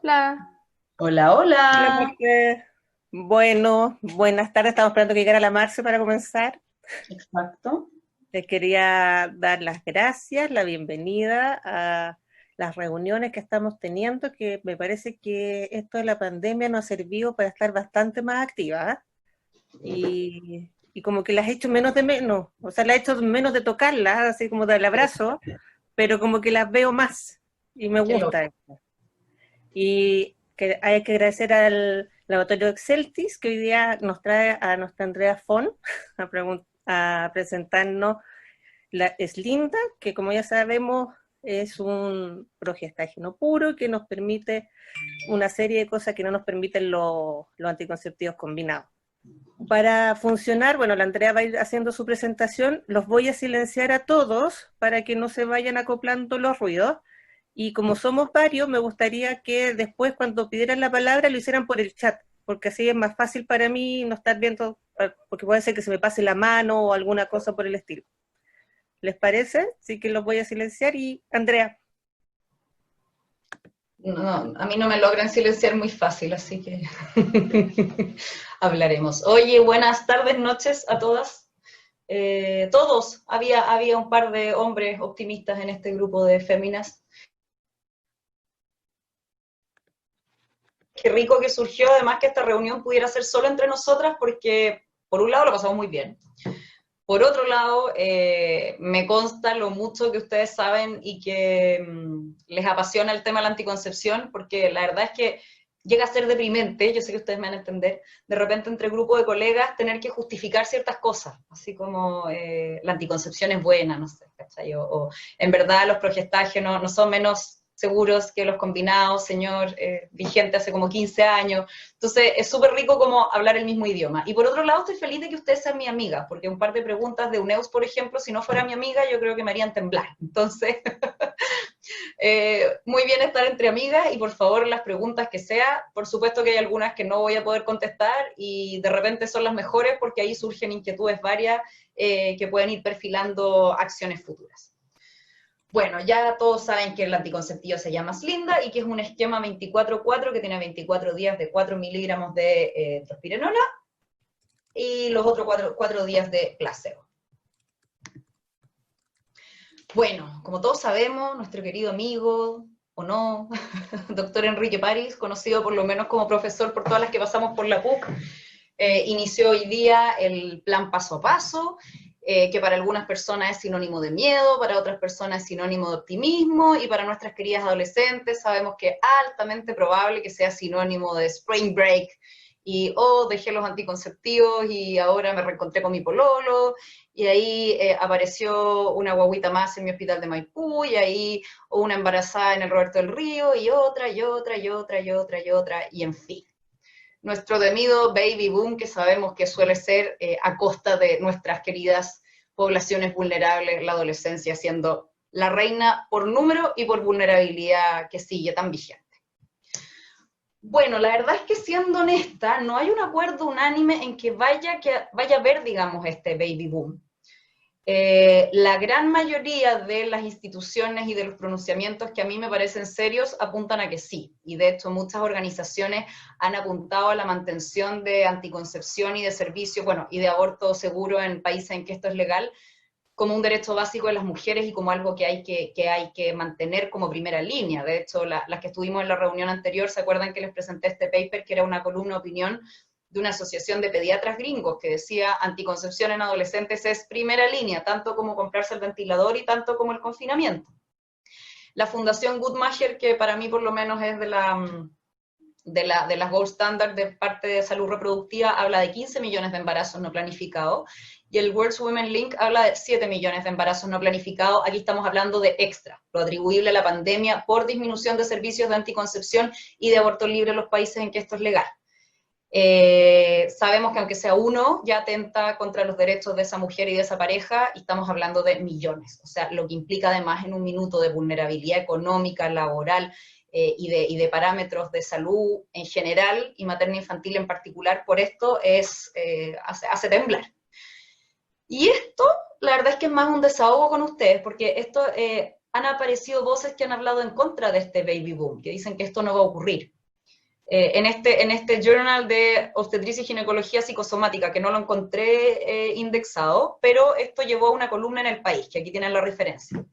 Hola. Hola, Hola, hola. Marce. Bueno, buenas tardes. Estamos esperando que llegara la Marce para comenzar. Exacto. Les quería dar las gracias, la bienvenida a las reuniones que estamos teniendo, que me parece que esto de la pandemia nos ha servido para estar bastante más activas, ¿ah? Y como que las he hecho menos de menos, o sea, las he hecho menos de tocarlas, así como del abrazo, pero como que las veo más y me Qué loco. gusta. Y que hay que agradecer al laboratorio Exceltis, que hoy día nos trae a nuestra Andrea Fon a presentarnos la Slinda, que como ya sabemos es un progestágeno puro que nos permite una serie de cosas que no nos permiten los anticonceptivos combinados. Para funcionar, bueno, la Andrea va a ir haciendo su presentación, los voy a silenciar a todos para que no se vayan acoplando los ruidos. Y como somos varios, me gustaría que después cuando pidieran la palabra lo hicieran por el chat, porque así es más fácil para mí no estar viendo, porque puede ser que se me pase la mano o alguna cosa por el estilo. ¿Les parece? Sí que los voy a silenciar y Andrea. No, a mí no me logran silenciar muy fácil, así que hablaremos. Oye, buenas tardes, noches a todas. Todos, había un par de hombres optimistas en este grupo de féminas. Qué rico que surgió, además, que esta reunión pudiera ser solo entre nosotras, porque por un lado lo pasamos muy bien. Por otro lado, me consta lo mucho que ustedes saben y que les apasiona el tema de la anticoncepción, porque la verdad es que llega a ser deprimente, yo sé que ustedes me van a entender, de repente entre grupo de colegas tener que justificar ciertas cosas, así como la anticoncepción es buena, no sé, ¿cachai? O en verdad los progestágenos no son menos seguros que los combinados, señor, vigente hace como 15 años. Entonces, es súper rico como hablar el mismo idioma. Y por otro lado, estoy feliz de que ustedes sean mi amiga, porque un par de preguntas de UNEUS, por ejemplo, si no fuera mi amiga, yo creo que me harían temblar. Entonces, muy bien estar entre amigas y por favor las preguntas que sea, por supuesto que hay algunas que no voy a poder contestar y de repente son las mejores porque ahí surgen inquietudes varias que pueden ir perfilando acciones futuras. Bueno, ya todos saben que el anticonceptivo se llama Slinda y que es un esquema 24/4 que tiene 24 días de 4 miligramos de trospirenona y los otros 4 días de placebo. Bueno, como todos sabemos, nuestro querido amigo, o no, doctor Enrique París, conocido por lo menos como profesor por todas las que pasamos por la PUC, inició hoy día el plan paso a paso, que para algunas personas es sinónimo de miedo, para otras personas es sinónimo de optimismo, y para nuestras queridas adolescentes sabemos que es altamente probable que sea sinónimo de spring break, y dejé los anticonceptivos y ahora me reencontré con mi pololo, y ahí apareció una guaguita más en mi hospital de Maipú, y ahí una embarazada en el Roberto del Río, y otra, y otra, y otra, y otra, y otra, y en fin nuestro temido baby boom, que sabemos que suele ser a costa de nuestras queridas poblaciones vulnerables, la adolescencia siendo la reina por número y por vulnerabilidad que sigue tan vigente. Bueno, la verdad es que siendo honesta, no hay un acuerdo unánime en que vaya a haber, digamos, este baby boom. La gran mayoría de las instituciones y de los pronunciamientos que a mí me parecen serios apuntan a que sí, y de hecho muchas organizaciones han apuntado a la mantención de anticoncepción y de servicio, bueno, y de aborto seguro en países en que esto es legal, como un derecho básico de las mujeres y como algo que hay que mantener como primera línea. De hecho, las que estuvimos en la reunión anterior, ¿se acuerdan que les presenté este paper que era una columna de opinión de una asociación de pediatras gringos que decía anticoncepción en adolescentes es primera línea, tanto como comprarse el ventilador y tanto como el confinamiento? La Fundación Guttmacher, que para mí por lo menos es de las gold standard de parte de salud reproductiva, habla de 15 millones de embarazos no planificados, y el World Women Link habla de 7 millones de embarazos no planificados. Aquí estamos hablando de extra, lo atribuible a la pandemia por disminución de servicios de anticoncepción y de aborto libre en los países en que esto es legal. Sabemos que aunque sea uno, ya atenta contra los derechos de esa mujer y de esa pareja, y estamos hablando de millones, o sea, lo que implica además en un minuto de vulnerabilidad económica, laboral, y de parámetros de salud en general, y materno-infantil en particular, por esto hace temblar. Y esto, la verdad es que es más un desahogo con ustedes, porque esto han aparecido voces que han hablado en contra de este baby boom, que dicen que esto no va a ocurrir. En este journal de obstetricia y ginecología psicosomática, que no lo encontré indexado, pero esto llevó a una columna en El País, que aquí tienen la referencia.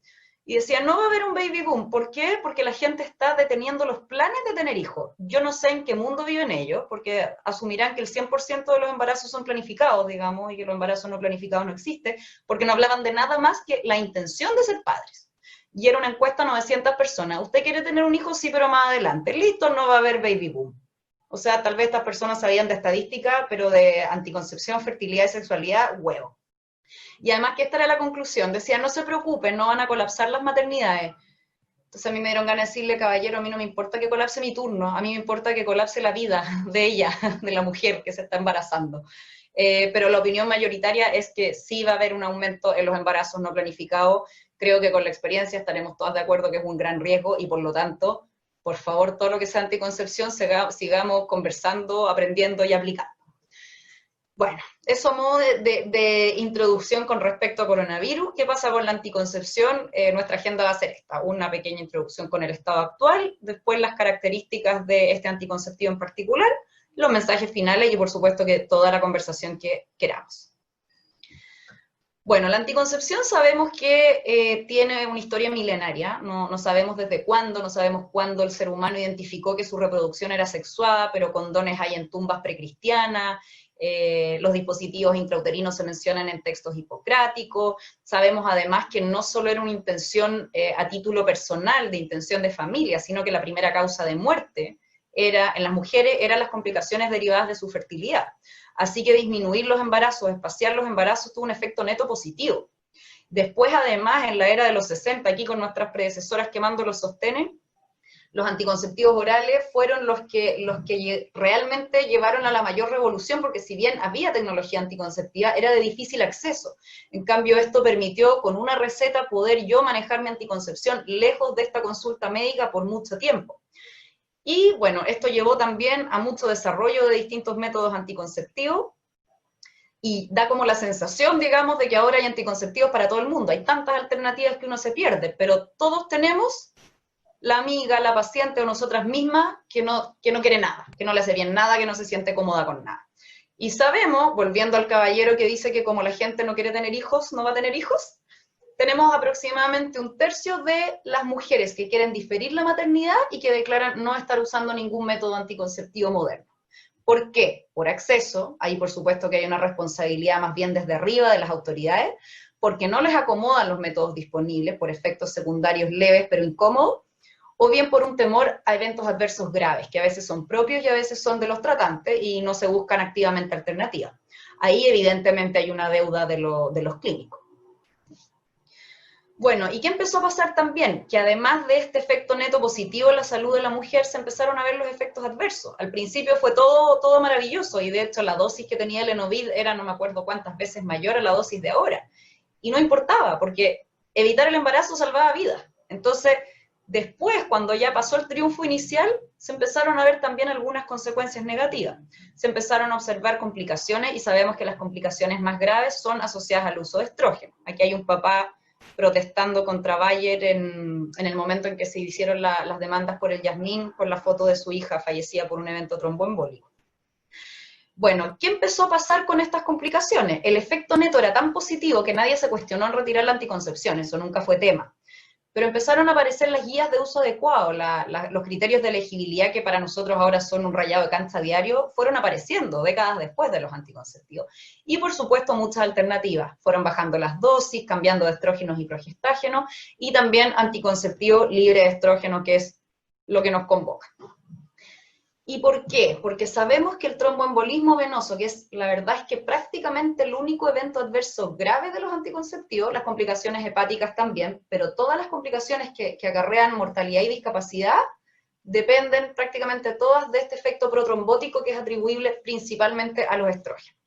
Y decía, no va a haber un baby boom. ¿Por qué? Porque la gente está deteniendo los planes de tener hijos. Yo no sé en qué mundo viven ellos, porque asumirán que el 100% de los embarazos son planificados, digamos, y que los embarazos no planificados no existen, porque no hablaban de nada más que la intención de ser padres. Y era una encuesta a 900 personas. ¿Usted quiere tener un hijo? Sí, pero más adelante. Listo, no va a haber baby boom. O sea, tal vez estas personas sabían de estadística, pero de anticoncepción, fertilidad y sexualidad, huevo. Y además que esta era la conclusión, decía, no se preocupen, no van a colapsar las maternidades. Entonces a mí me dieron ganas de decirle, caballero, a mí no me importa que colapse mi turno, a mí me importa que colapse la vida de ella, de la mujer que se está embarazando. Pero la opinión mayoritaria es que sí va a haber un aumento en los embarazos no planificados. Creo que con la experiencia estaremos todas de acuerdo que es un gran riesgo y por lo tanto, por favor, todo lo que sea anticoncepción, sigamos conversando, aprendiendo y aplicando. Bueno, eso a modo de introducción con respecto a coronavirus. ¿Qué pasa con la anticoncepción? Nuestra agenda va a ser esta, una pequeña introducción con el estado actual, después las características de este anticonceptivo en particular, los mensajes finales y por supuesto que toda la conversación que queramos. Bueno, la anticoncepción sabemos que tiene una historia milenaria, no sabemos desde cuándo, no sabemos cuándo el ser humano identificó que su reproducción era sexuada, pero condones hay en tumbas precristianas. Los dispositivos intrauterinos se mencionan en textos hipocráticos. Sabemos además que no solo era una intención a título personal, de intención de familia, sino que la primera causa de muerte en las mujeres eran las complicaciones derivadas de su fertilidad. Así que disminuir los embarazos, espaciar los embarazos, tuvo un efecto neto positivo. Después, además, en la era de los 60, aquí con nuestras predecesoras quemando los sostenes, los anticonceptivos orales fueron los que realmente llevaron a la mayor revolución, porque si bien había tecnología anticonceptiva, era de difícil acceso. En cambio, esto permitió con una receta poder yo manejar mi anticoncepción lejos de esta consulta médica por mucho tiempo. Y bueno, esto llevó también a mucho desarrollo de distintos métodos anticonceptivos, y da como la sensación, digamos, de que ahora hay anticonceptivos para todo el mundo. Hay tantas alternativas que uno se pierde, pero todos tenemos la amiga, la paciente o nosotras mismas que no quiere nada, que no le hace bien nada, que no se siente cómoda con nada. Y sabemos, volviendo al caballero que dice que como la gente no quiere tener hijos, no va a tener hijos, tenemos aproximadamente un tercio de las mujeres que quieren diferir la maternidad y que declaran no estar usando ningún método anticonceptivo moderno. ¿Por qué? Por acceso, ahí por supuesto que hay una responsabilidad más bien desde arriba de las autoridades, porque no les acomodan los métodos disponibles por efectos secundarios leves pero incómodos, o bien por un temor a eventos adversos graves, que a veces son propios y a veces son de los tratantes y no se buscan activamente alternativas. Ahí evidentemente hay una deuda de los clínicos. Bueno, ¿y qué empezó a pasar también? Que además de este efecto neto positivo en la salud de la mujer, se empezaron a ver los efectos adversos. Al principio fue todo maravilloso, y de hecho la dosis que tenía el Enovid era no me acuerdo cuántas veces mayor a la dosis de ahora. Y no importaba, porque evitar el embarazo salvaba vidas. Entonces, después, cuando ya pasó el triunfo inicial, se empezaron a ver también algunas consecuencias negativas. Se empezaron a observar complicaciones, y sabemos que las complicaciones más graves son asociadas al uso de estrógeno. Aquí hay un papá protestando contra Bayer en el momento en que se hicieron las demandas por el Yasmín, por la foto de su hija fallecida por un evento tromboembólico. Bueno, ¿qué empezó a pasar con estas complicaciones? El efecto neto era tan positivo que nadie se cuestionó en retirar la anticoncepción, eso nunca fue tema. Pero empezaron a aparecer las guías de uso adecuado, los criterios de elegibilidad que para nosotros ahora son un rayado de cancha diario, fueron apareciendo décadas después de los anticonceptivos. Y por supuesto muchas alternativas, fueron bajando las dosis, cambiando de estrógenos y progestágenos, y también anticonceptivo libre de estrógeno, que es lo que nos convoca. ¿Y por qué? Porque sabemos que el tromboembolismo venoso, que es, la verdad es que prácticamente el único evento adverso grave de los anticonceptivos, las complicaciones hepáticas también, pero todas las complicaciones que acarrean mortalidad y discapacidad, dependen prácticamente todas de este efecto protrombótico que es atribuible principalmente a los estrógenos.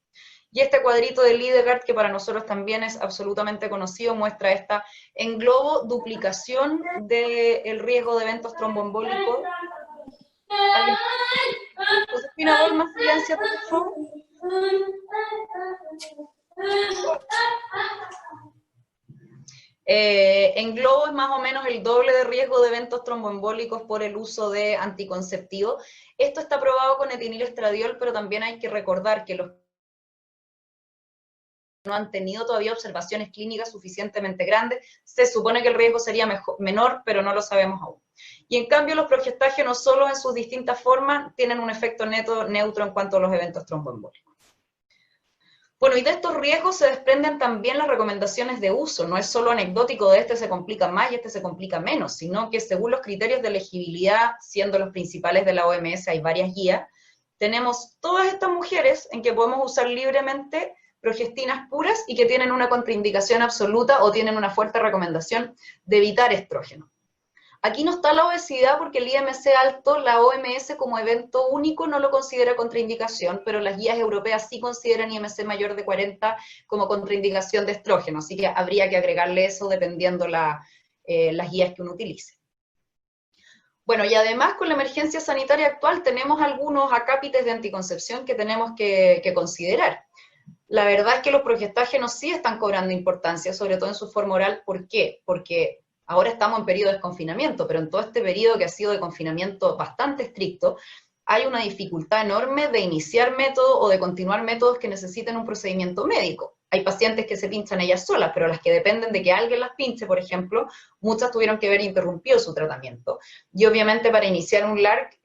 Y este cuadrito de Lidegard, que para nosotros también es absolutamente conocido, muestra esta en globo duplicación del riesgo de eventos tromboembólicos. Josefina, más silencio, por favor. En globo es más o menos el doble de riesgo de eventos tromboembólicos por el uso de anticonceptivo. Esto está probado con etinilestradiol, pero también hay que recordar que los no han tenido todavía observaciones clínicas suficientemente grandes, se supone que el riesgo sería menor, pero no lo sabemos aún. Y en cambio los progestágenos solo en sus distintas formas tienen un efecto neutro en cuanto a los eventos tromboembólicos. Bueno, y de estos riesgos se desprenden también las recomendaciones de uso, no es solo anecdótico de este se complica más y este se complica menos, sino que según los criterios de elegibilidad, siendo los principales de la OMS, hay varias guías, tenemos todas estas mujeres en que podemos usar libremente progestinas puras y que tienen una contraindicación absoluta o tienen una fuerte recomendación de evitar estrógeno. Aquí no está la obesidad porque el IMC alto, la OMS como evento único no lo considera contraindicación, pero las guías europeas sí consideran IMC mayor de 40 como contraindicación de estrógeno, así que habría que agregarle eso dependiendo las guías que uno utilice. Bueno, y además con la emergencia sanitaria actual tenemos algunos acápites de anticoncepción que tenemos que considerar. La verdad es que los progestágenos sí están cobrando importancia, sobre todo en su forma oral. ¿Por qué? Porque ahora estamos en periodo de desconfinamiento, pero en todo este periodo que ha sido de confinamiento bastante estricto, hay una dificultad enorme de iniciar métodos o de continuar métodos que necesiten un procedimiento médico. Hay pacientes que se pinchan ellas solas, pero las que dependen de que alguien las pinche, por ejemplo, muchas tuvieron que ver interrumpido su tratamiento. Y obviamente para iniciar un LARC,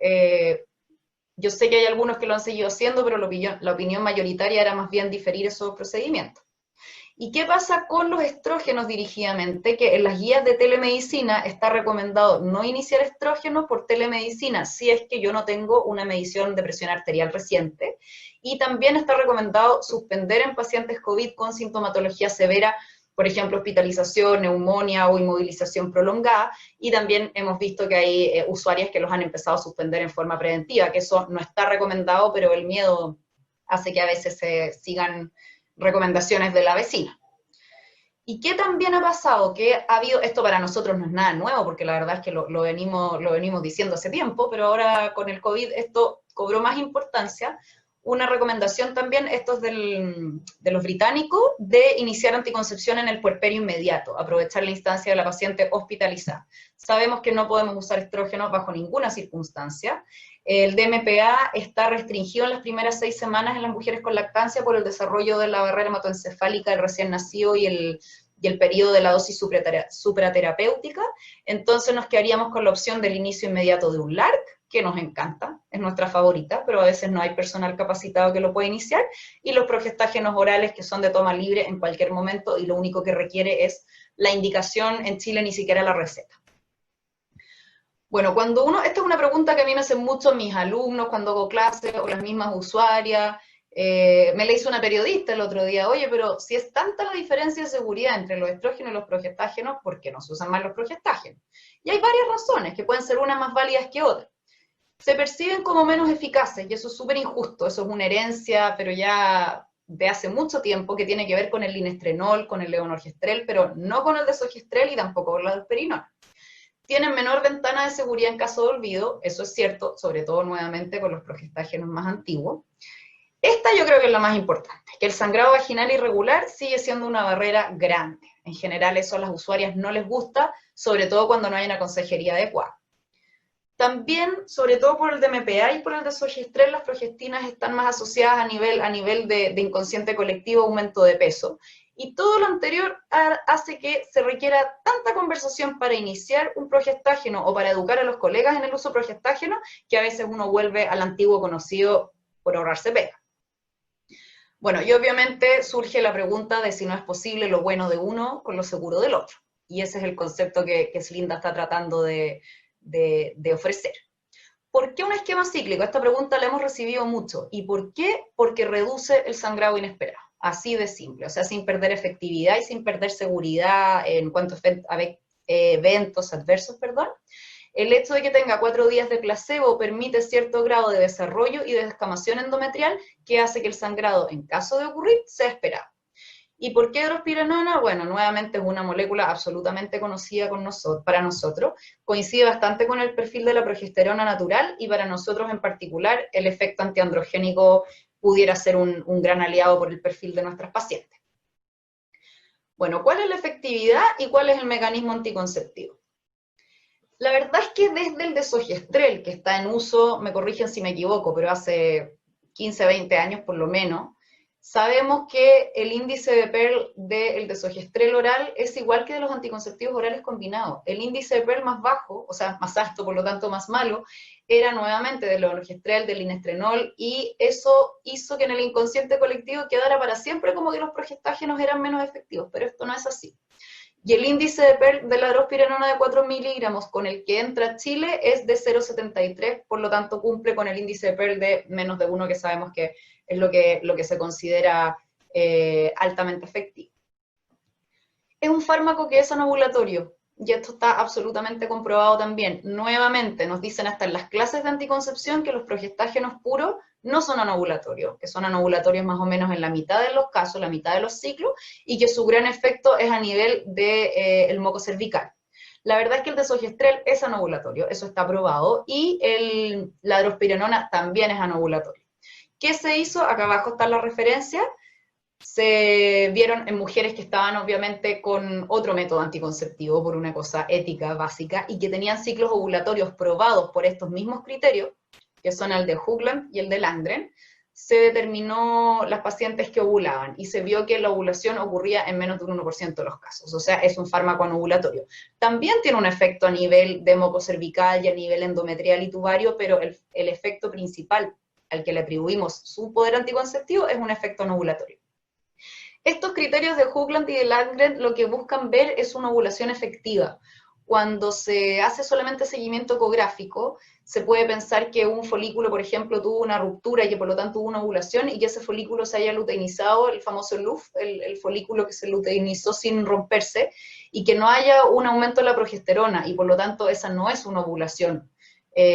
yo sé que hay algunos que lo han seguido haciendo, pero la opinión mayoritaria era más bien diferir esos procedimientos. ¿Y qué pasa con los estrógenos dirigidamente? Que en las guías de telemedicina está recomendado no iniciar estrógenos por telemedicina si es que yo no tengo una medición de presión arterial reciente. Y también está recomendado suspender en pacientes COVID con sintomatología severa, por ejemplo, hospitalización, neumonía o inmovilización prolongada, y también hemos visto que hay usuarias que los han empezado a suspender en forma preventiva, que eso no está recomendado, pero el miedo hace que a veces se sigan recomendaciones de la vecina. ¿Y qué también ha pasado? Que ha habido, esto para nosotros no es nada nuevo, porque la verdad es que lo venimos diciendo hace tiempo, pero ahora con el COVID esto cobró más importancia. Una recomendación también, esto es de los británicos, de iniciar anticoncepción en el puerperio inmediato, aprovechar la instancia de la paciente hospitalizada. Sabemos que no podemos usar estrógenos bajo ninguna circunstancia. El DMPA está restringido en las primeras 6 semanas en las mujeres con lactancia por el desarrollo de la barrera hematoencefálica del recién nacido y el periodo de la dosis supraterapéutica. Entonces nos quedaríamos con la opción del inicio inmediato de un LARC, que nos encanta, es nuestra favorita, pero a veces no hay personal capacitado que lo pueda iniciar, y los progestágenos orales que son de toma libre en cualquier momento y lo único que requiere es la indicación, en Chile ni siquiera la receta. Bueno, esta es una pregunta que a mí me hacen mucho mis alumnos cuando hago clases o las mismas usuarias. Me la hizo una periodista el otro día, oye, pero si es tanta la diferencia de seguridad entre los estrógenos y los progestágenos, ¿por qué no se usan más los progestágenos? Y hay varias razones, que pueden ser unas más válidas que otras. Se perciben como menos eficaces, y eso es súper injusto, eso es una herencia, pero ya de hace mucho tiempo, que tiene que ver con el linestrenol, con el levonorgestrel, pero no con el desogestrel y tampoco con el aldosperinol. Tienen menor ventana de seguridad en caso de olvido, eso es cierto, sobre todo nuevamente con los progestágenos más antiguos. Esta yo creo que es la más importante, que el sangrado vaginal irregular sigue siendo una barrera grande. En general eso a las usuarias no les gusta, sobre todo cuando no hay una consejería adecuada. También, sobre todo por el DMPA y por el desogestrel, las progestinas están más asociadas a nivel de inconsciente colectivo, aumento de peso. Y todo lo anterior hace que se requiera tanta conversación para iniciar un progestágeno o para educar a los colegas en el uso progestágeno, que a veces uno vuelve al antiguo conocido por ahorrarse pega. Bueno, y obviamente surge la pregunta de si no es posible lo bueno de uno con lo seguro del otro. Y ese es el concepto que Slinda está tratando de ofrecer. ¿Por qué un esquema cíclico? Esta pregunta la hemos recibido mucho. ¿Y por qué? Porque reduce el sangrado inesperado. Así de simple, o sea, sin perder efectividad y sin perder seguridad en cuanto a eventos adversos, perdón. El hecho de que tenga 4 días de placebo permite cierto grado de desarrollo y de descamación endometrial que hace que el sangrado, en caso de ocurrir, sea esperado. ¿Y por qué drospirenona? Bueno, nuevamente es una molécula absolutamente conocida para nosotros, coincide bastante con el perfil de la progesterona natural y para nosotros en particular el efecto antiandrogénico pudiera ser un gran aliado por el perfil de nuestras pacientes. Bueno, ¿cuál es la efectividad y cuál es el mecanismo anticonceptivo? La verdad es que desde el desogestrel, que está en uso, me corrigen si me equivoco, pero hace 15, 20 años por lo menos, sabemos que el índice de PERL del desogestrel oral es igual que de los anticonceptivos orales combinados. El índice de PERL más bajo, o sea, más alto, por lo tanto más malo, era nuevamente del ologestrel, del linestrenol, y eso hizo que en el inconsciente colectivo quedara para siempre como que los progestágenos eran menos efectivos, pero esto no es así. Y el índice de PERL de la drospirenona de 4 miligramos con el que entra Chile es de 0,73, por lo tanto cumple con el índice de PERL de menos de 1, que sabemos que es lo que se considera altamente efectivo. Es un fármaco que es anovulatorio, y esto está absolutamente comprobado también. Nuevamente, nos dicen hasta en las clases de anticoncepción que los progestágenos puros no son anovulatorios, que son anovulatorios más o menos en la mitad de los casos, la mitad de los ciclos, y que su gran efecto es a nivel del moco cervical. La verdad es que el desogestrel es anovulatorio, eso está probado, y la drospirenona también es anovulatorio. ¿Qué se hizo? Acá abajo está la referencia. Se vieron en mujeres que estaban obviamente con otro método anticonceptivo por una cosa ética básica y que tenían ciclos ovulatorios probados por estos mismos criterios, que son el de Hoagland y el de Landgren. Se determinó las pacientes que ovulaban y se vio que la ovulación ocurría en menos de un 1% de los casos, o sea, es un fármaco anovulatorio. También tiene un efecto a nivel de moco cervical y a nivel endometrial y tubario, pero el efecto principal al que le atribuimos su poder anticonceptivo es un efecto anovulatorio. Estos criterios de Hoagland y de Landgren lo que buscan ver es una ovulación efectiva. Cuando se hace solamente seguimiento ecográfico, se puede pensar que un folículo, por ejemplo, tuvo una ruptura y que por lo tanto hubo una ovulación y que ese folículo se haya luteinizado, el famoso LUF, el folículo que se luteinizó sin romperse, y que no haya un aumento de la progesterona, y por lo tanto esa no es una ovulación.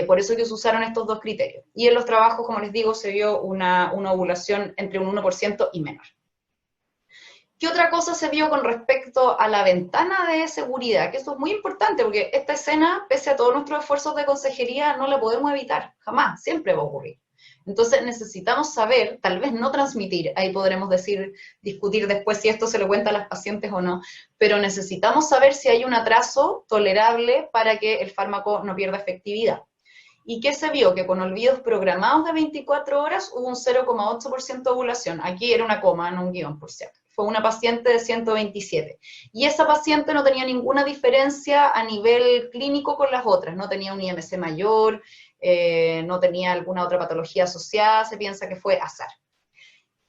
Por eso que se usaron estos dos criterios. Y en los trabajos, como les digo, se vio una ovulación entre un 1% y menor. ¿Qué otra cosa se vio con respecto a la ventana de seguridad? Que esto es muy importante, porque esta escena, pese a todos nuestros esfuerzos de consejería, no la podemos evitar, jamás, siempre va a ocurrir. Entonces necesitamos saber, tal vez no transmitir, ahí podremos discutir después si esto se lo cuenta a las pacientes o no, pero necesitamos saber si hay un atraso tolerable para que el fármaco no pierda efectividad. ¿Y qué se vio? Que con olvidos programados de 24 horas hubo un 0,8% de ovulación. Aquí era una coma, no un guión, por si acaso. Fue una paciente de 127. Y esa paciente no tenía ninguna diferencia a nivel clínico con las otras. No tenía un IMC mayor, no tenía alguna otra patología asociada, se piensa que fue azar.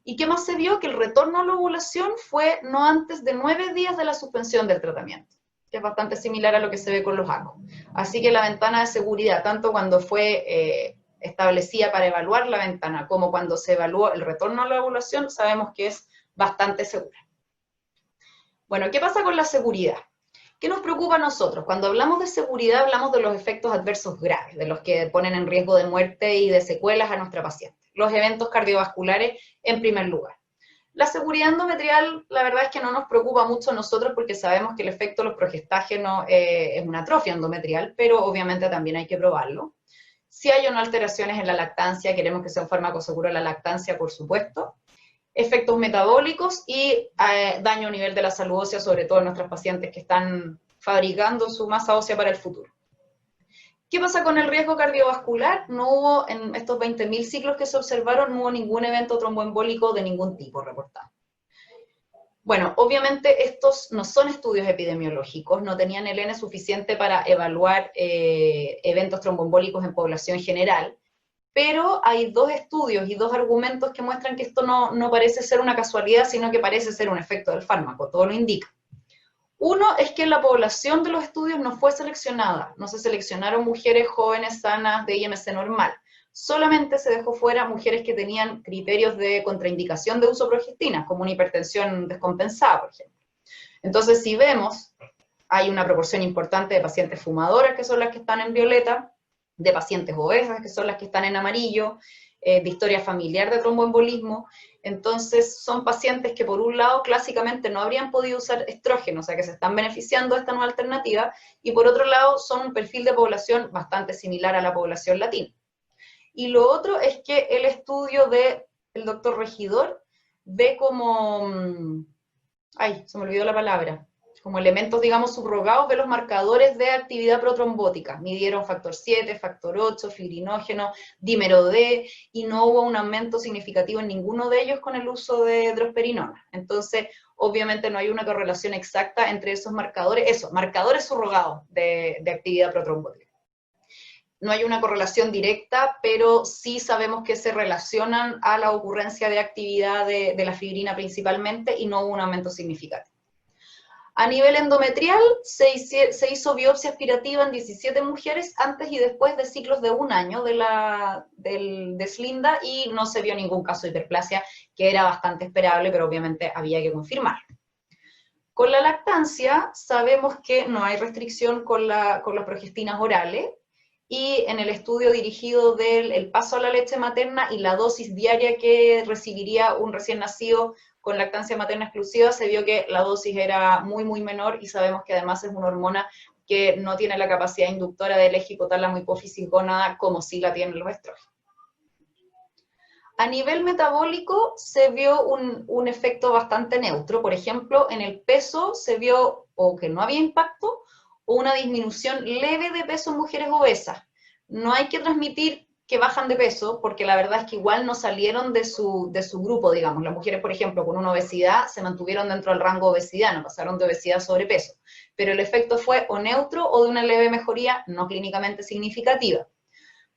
¿Y qué más se vio? Que el retorno a la ovulación fue no antes de 9 días de la suspensión del tratamiento, que es bastante similar a lo que se ve con los ACO. Así que la ventana de seguridad, tanto cuando fue establecida para evaluar la ventana, como cuando se evaluó el retorno a la ovulación, sabemos que es bastante segura. Bueno, ¿qué pasa con la seguridad? ¿Qué nos preocupa a nosotros? Cuando hablamos de seguridad, hablamos de los efectos adversos graves, de los que ponen en riesgo de muerte y de secuelas a nuestra paciente. Los eventos cardiovasculares en primer lugar. La seguridad endometrial, la verdad es que no nos preocupa mucho a nosotros porque sabemos que el efecto de los progestágenos es una atrofia endometrial, pero obviamente también hay que probarlo. Si hay o no alteraciones en la lactancia, queremos que sea un fármaco seguro en la lactancia, por supuesto. Efectos metabólicos y daño a nivel de la salud ósea, sobre todo en nuestras pacientes que están fabricando su masa ósea para el futuro. ¿Qué pasa con el riesgo cardiovascular? No hubo, en estos 20.000 ciclos que se observaron, no hubo ningún evento tromboembólico de ningún tipo reportado. Bueno, obviamente estos no son estudios epidemiológicos, no tenían el N suficiente para evaluar eventos tromboembólicos en población general, pero hay dos estudios y dos argumentos que muestran que esto no parece ser una casualidad, sino que parece ser un efecto del fármaco, todo lo indica. Uno es que la población de los estudios no fue seleccionada, no se seleccionaron mujeres jóvenes sanas de IMC normal, solamente se dejó fuera mujeres que tenían criterios de contraindicación de uso de progestinas, como una hipertensión descompensada, por ejemplo. Entonces, si vemos, hay una proporción importante de pacientes fumadoras, que son las que están en violeta, de pacientes obesas, que son las que están en amarillo, de historia familiar de tromboembolismo. Entonces son pacientes que por un lado clásicamente no habrían podido usar estrógeno, o sea que se están beneficiando de esta nueva alternativa, y por otro lado son un perfil de población bastante similar a la población latina. Y lo otro es que el estudio del doctor Regidor ve como ay, se me olvidó la palabra, como elementos, digamos, subrogados de los marcadores de actividad protrombótica. Midieron factor 7, factor 8, fibrinógeno, dímero D, y no hubo un aumento significativo en ninguno de ellos con el uso de drosperinona. Entonces, obviamente no hay una correlación exacta entre esos marcadores, marcadores subrogados de actividad protrombótica. No hay una correlación directa, pero sí sabemos que se relacionan a la ocurrencia de actividad de la fibrina principalmente y no hubo un aumento significativo. A nivel endometrial, se hizo biopsia aspirativa en 17 mujeres antes y después de ciclos de un año de Slinda y no se vio ningún caso de hiperplasia, que era bastante esperable, pero obviamente había que confirmarlo. Con la lactancia, sabemos que no hay restricción con las progestinas orales, y en el estudio dirigido del paso a la leche materna y la dosis diaria que recibiría un recién nacido con lactancia materna exclusiva, se vio que la dosis era muy, muy menor, y sabemos que además es una hormona que no tiene la capacidad inductora del eje hipotálamo hipófisis gónada como sí la tienen los estrógenos. A nivel metabólico se vio un efecto bastante neutro. Por ejemplo, en el peso se vio o que no había impacto o una disminución leve de peso en mujeres obesas. No hay que transmitir que bajan de peso, porque la verdad es que igual no salieron de su grupo, digamos. Las mujeres, por ejemplo, con una obesidad se mantuvieron dentro del rango de obesidad, no pasaron de obesidad a sobrepeso. Pero el efecto fue o neutro o de una leve mejoría no clínicamente significativa.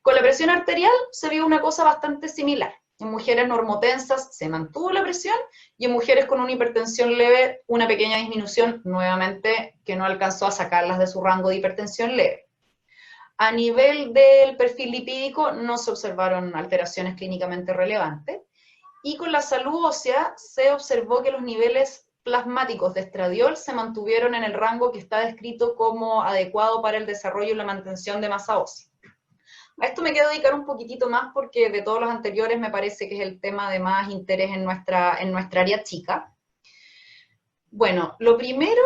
Con la presión arterial se vio una cosa bastante similar. En mujeres normotensas se mantuvo la presión y en mujeres con una hipertensión leve una pequeña disminución, nuevamente, que no alcanzó a sacarlas de su rango de hipertensión leve. A nivel del perfil lipídico no se observaron alteraciones clínicamente relevantes, y con la salud ósea se observó que los niveles plasmáticos de estradiol se mantuvieron en el rango que está descrito como adecuado para el desarrollo y la mantención de masa ósea. A esto me quiero dedicar un poquitito más porque de todos los anteriores me parece que es el tema de más interés en nuestra área chica. Bueno, lo primero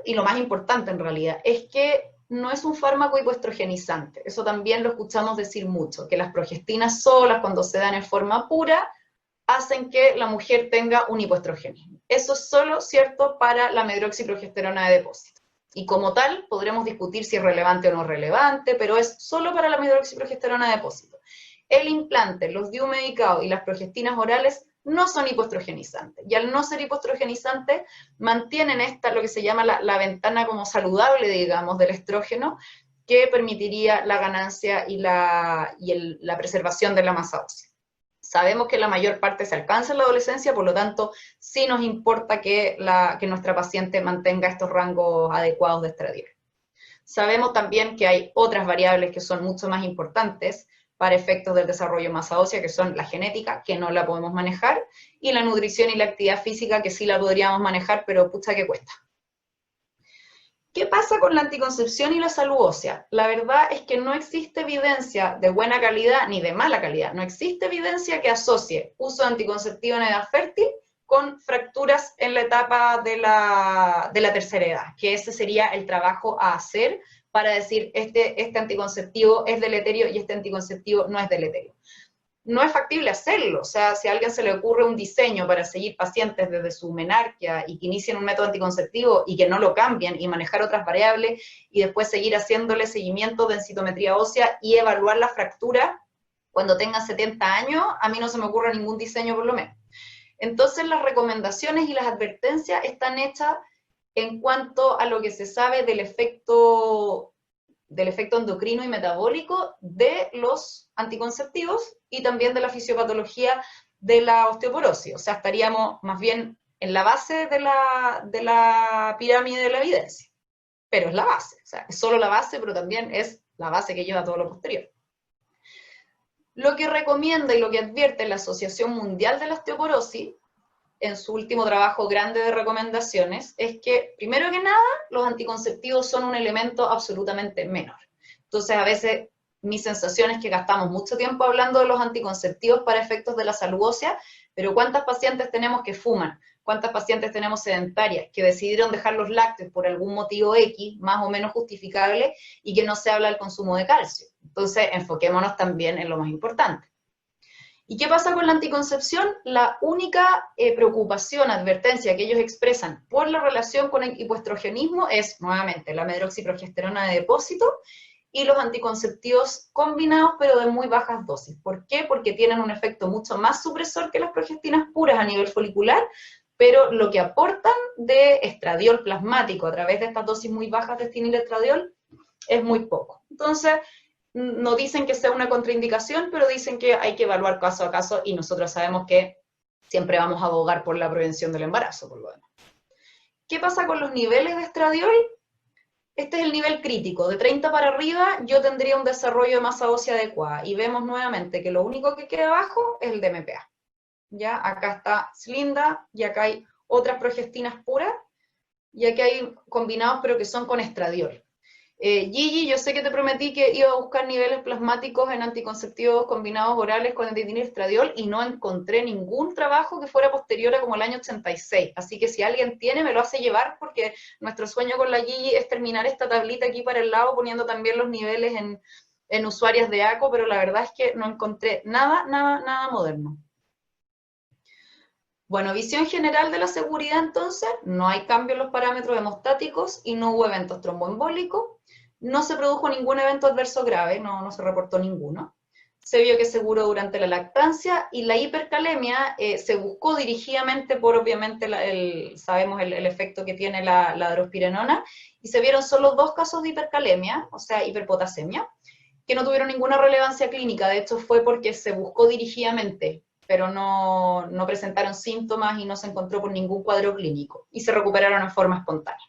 y lo más importante en realidad es que no es un fármaco hipoestrogenizante. Eso también lo escuchamos decir mucho, que las progestinas solas, cuando se dan en forma pura, hacen que la mujer tenga un hipoestrogenismo. Eso es solo cierto para la medroxiprogesterona de depósito. Y como tal, podremos discutir si es relevante o no relevante, pero es solo para la medroxiprogesterona de depósito. El implante, los DIU medicados y las progestinas orales no son hipoestrogenizantes. Y al no ser hipoestrogenizantes, mantienen lo que se llama la ventana como saludable, digamos, del estrógeno, que permitiría la ganancia y la preservación de la masa ósea. Sabemos que la mayor parte se alcanza en la adolescencia, por lo tanto, sí nos importa que nuestra paciente mantenga estos rangos adecuados de estradiol. Sabemos también que hay otras variables que son mucho más importantes para efectos del desarrollo de masa ósea, que son la genética, que no la podemos manejar, y la nutrición y la actividad física, que sí la podríamos manejar, pero pucha que cuesta. ¿Qué pasa con la anticoncepción y la salud ósea? La verdad es que no existe evidencia de buena calidad ni de mala calidad. No existe evidencia que asocie uso de anticonceptivo en edad fértil con fracturas en la etapa de la tercera edad, que ese sería el trabajo a hacer para decir este anticonceptivo es deleterio y este anticonceptivo no es deleterio. No es factible hacerlo. O sea, si a alguien se le ocurre un diseño para seguir pacientes desde su menarquia y que inicien un método anticonceptivo y que no lo cambien y manejar otras variables y después seguir haciéndole seguimiento de densitometría ósea y evaluar la fractura cuando tengan 70 años, a mí no se me ocurre ningún diseño por lo menos. Entonces las recomendaciones y las advertencias están hechas en cuanto a lo que se sabe del efecto endocrino y metabólico de los anticonceptivos y también de la fisiopatología de la osteoporosis. O sea, estaríamos más bien en la base de la pirámide de la evidencia. Pero es la base, o sea, es solo la base, pero también es la base que lleva todo lo posterior. Lo que recomienda y lo que advierte la Asociación Mundial de la Osteoporosis, en su último trabajo grande de recomendaciones, es que, primero que nada, los anticonceptivos son un elemento absolutamente menor. Entonces, a veces, mi sensación es que gastamos mucho tiempo hablando de los anticonceptivos para efectos de la salud ósea, pero ¿cuántas pacientes tenemos que fuman? ¿Cuántas pacientes tenemos sedentarias que decidieron dejar los lácteos por algún motivo X, más o menos justificable, y que no se habla del consumo de calcio? Entonces, enfoquémonos también en lo más importante. ¿Y qué pasa con la anticoncepción? La única preocupación, advertencia que ellos expresan por la relación con el hipoestrogenismo es, nuevamente, la medroxiprogesterona de depósito y los anticonceptivos combinados, pero de muy bajas dosis. ¿Por qué? Porque tienen un efecto mucho más supresor que las progestinas puras a nivel folicular, pero lo que aportan de estradiol plasmático a través de estas dosis muy bajas de estinestradiol es muy poco. Entonces, no dicen que sea una contraindicación, pero dicen que hay que evaluar caso a caso y nosotros sabemos que siempre vamos a abogar por la prevención del embarazo, por lo demás. ¿Qué pasa con los niveles de estradiol? Este es el nivel crítico. De 30 para arriba yo tendría un desarrollo de masa ósea adecuada y vemos nuevamente que lo único que queda abajo es el DMPA. ¿Ya? Acá está Slinda y acá hay otras progestinas puras y aquí hay combinados pero que son con estradiol. Gigi, yo sé que te prometí que iba a buscar niveles plasmáticos en anticonceptivos combinados orales con etidinestradiol y no encontré ningún trabajo que fuera posterior a como el año 86. Así que si alguien tiene, me lo hace llevar porque nuestro sueño con la Gigi es terminar esta tablita aquí para el lado poniendo también los niveles en usuarias de ACO, pero la verdad es que no encontré nada moderno. Bueno, visión general de la seguridad entonces, no hay cambio en los parámetros hemostáticos y no hubo eventos tromboembólicos. No se produjo ningún evento adverso grave, no se reportó ninguno. Se vio que es seguro durante la lactancia y la hipercalemia se buscó dirigidamente por, obviamente, sabemos el efecto que tiene la drospirenona, y se vieron solo 2 casos de hipercalemia, o sea, hiperpotasemia, que no tuvieron ninguna relevancia clínica. De hecho, fue porque se buscó dirigidamente, pero no presentaron síntomas y no se encontró por ningún cuadro clínico, y se recuperaron en forma espontánea.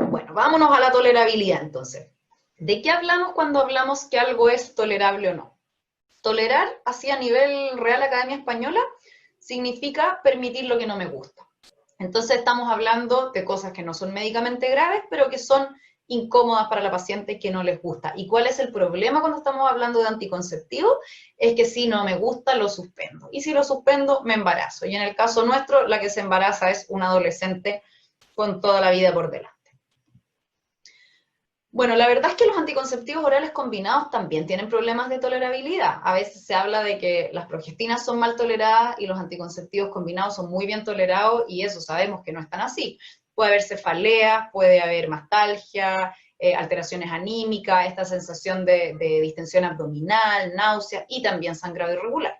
Bueno, vámonos a la tolerabilidad entonces. ¿De qué hablamos cuando hablamos que algo es tolerable o no? Tolerar, así a nivel Real Academia Española, significa permitir lo que no me gusta. Entonces estamos hablando de cosas que no son médicamente graves, pero que son incómodas para la paciente y que no les gusta. ¿Y cuál es el problema cuando estamos hablando de anticonceptivos? Es que si no me gusta, lo suspendo. Y si lo suspendo, me embarazo. Y en el caso nuestro, la que se embaraza es una adolescente con toda la vida por delante. Bueno, la verdad es que los anticonceptivos orales combinados también tienen problemas de tolerabilidad. A veces se habla de que las progestinas son mal toleradas y los anticonceptivos combinados son muy bien tolerados, y eso sabemos que no es tan así. Puede haber cefaleas, puede haber mastalgia, alteraciones anímicas, esta sensación de distensión abdominal, náusea y también sangrado irregular.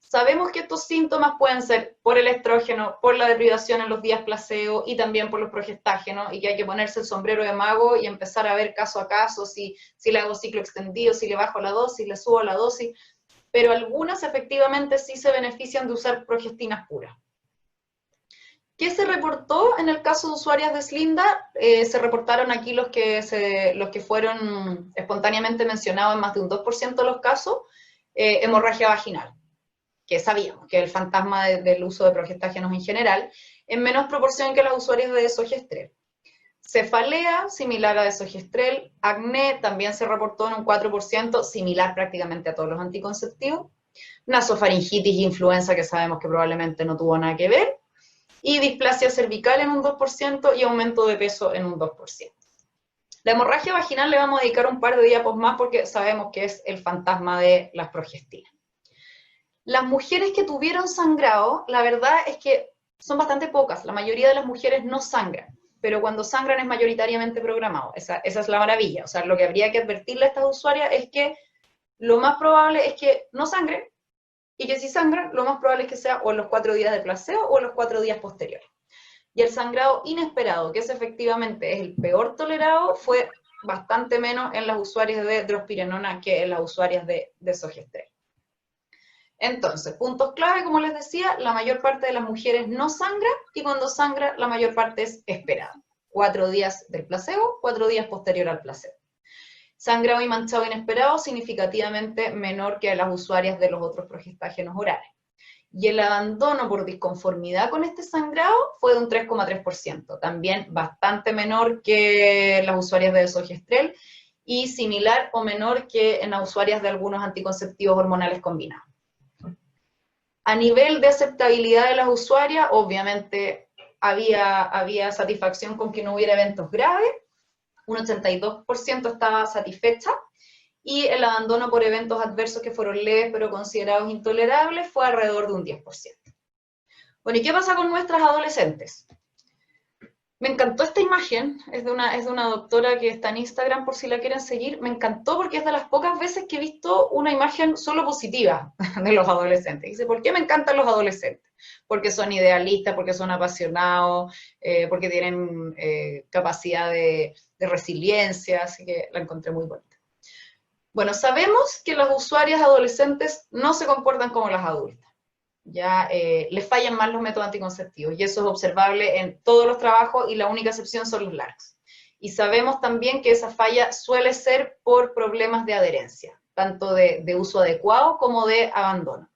Sabemos que estos síntomas pueden ser por el estrógeno, por la deprivación en los días placebo y también por los progestágenos, y que hay que ponerse el sombrero de mago y empezar a ver caso a caso si le hago ciclo extendido, si le bajo la dosis, le subo la dosis, pero algunas efectivamente sí se benefician de usar progestinas puras. ¿Qué se reportó en el caso de usuarias de Slinda? Se reportaron aquí los que fueron espontáneamente mencionados en más de un 2% de los casos, hemorragia vaginal, que sabíamos que es el fantasma del uso de progestágenos en general, en menos proporción que las usuarias de desogestrel. Cefalea, similar a desogestrel. Acné también se reportó en un 4%, similar prácticamente a todos los anticonceptivos. Nasofaringitis e influenza, que sabemos que probablemente no tuvo nada que ver. Y displasia cervical en un 2% y aumento de peso en un 2%. La hemorragia vaginal le vamos a dedicar un par de diapos más porque sabemos que es el fantasma de las progestinas. Las mujeres que tuvieron sangrado, la verdad es que son bastante pocas. La mayoría de las mujeres no sangran, pero cuando sangran es mayoritariamente programado. Esa es la maravilla. O sea, lo que habría que advertirle a estas usuarias es que lo más probable es que no sangren, y que si sangran, lo más probable es que sea o en los 4 días de placebo o en los 4 días posteriores. Y el sangrado inesperado, que es efectivamente el peor tolerado, fue bastante menos en las usuarias de drospirenona que en las usuarias de desogestrel. Entonces, puntos clave, como les decía, la mayor parte de las mujeres no sangra, y cuando sangra, la mayor parte es esperada. 4 días del placebo, 4 días posterior al placebo. Sangrado y manchado inesperado significativamente menor que a las usuarias de los otros progestágenos orales. Y el abandono por disconformidad con este sangrado fue de un 3,3%, también bastante menor que las usuarias de desogestrel y similar o menor que en las usuarias de algunos anticonceptivos hormonales combinados. A nivel de aceptabilidad de las usuarias, obviamente había satisfacción con que no hubiera eventos graves, un 82% estaba satisfecha, y el abandono por eventos adversos que fueron leves pero considerados intolerables fue alrededor de un 10%. Bueno, ¿y qué pasa con nuestras adolescentes? Me encantó esta imagen, es de una doctora que está en Instagram por si la quieren seguir. Me encantó porque es de las pocas veces que he visto una imagen solo positiva de los adolescentes. Dice, ¿por qué me encantan los adolescentes? Porque son idealistas, porque son apasionados, porque tienen capacidad de resiliencia, así que la encontré muy bonita. Bueno, sabemos que las usuarias adolescentes no se comportan como las adultas. Ya les fallan más los métodos anticonceptivos, y eso es observable en todos los trabajos, y la única excepción son los LARCs. Y sabemos también que esa falla suele ser por problemas de adherencia, tanto de uso adecuado como de abandono.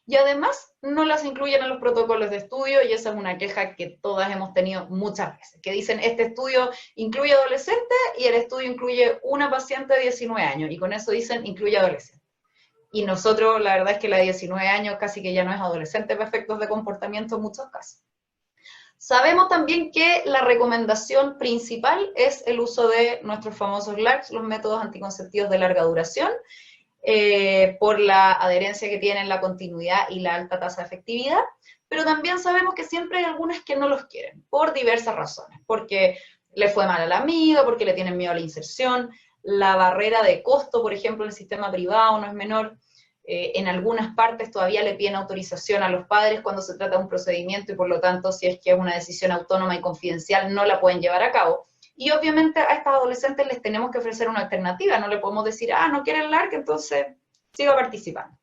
Y además no las incluyen en los protocolos de estudio, y esa es una queja que todas hemos tenido muchas veces, que dicen, este estudio incluye adolescentes, y el estudio incluye una paciente de 19 años, y con eso dicen, incluye adolescentes. Y nosotros, la verdad es que la de 19 años casi que ya no es adolescente para efectos de comportamiento en muchos casos. Sabemos también que la recomendación principal es el uso de nuestros famosos LARCs, los métodos anticonceptivos de larga duración, por la adherencia que tienen, la continuidad y la alta tasa de efectividad, pero también sabemos que siempre hay algunas que no los quieren, por diversas razones, porque le fue mal a la amiga, porque le tienen miedo a la inserción, la barrera de costo, por ejemplo, en el sistema privado no es menor. En algunas partes todavía le piden autorización a los padres cuando se trata de un procedimiento, y por lo tanto, si es que es una decisión autónoma y confidencial, no la pueden llevar a cabo. Y obviamente a estas adolescentes les tenemos que ofrecer una alternativa, no le podemos decir, no quieren LARC, entonces siga participando.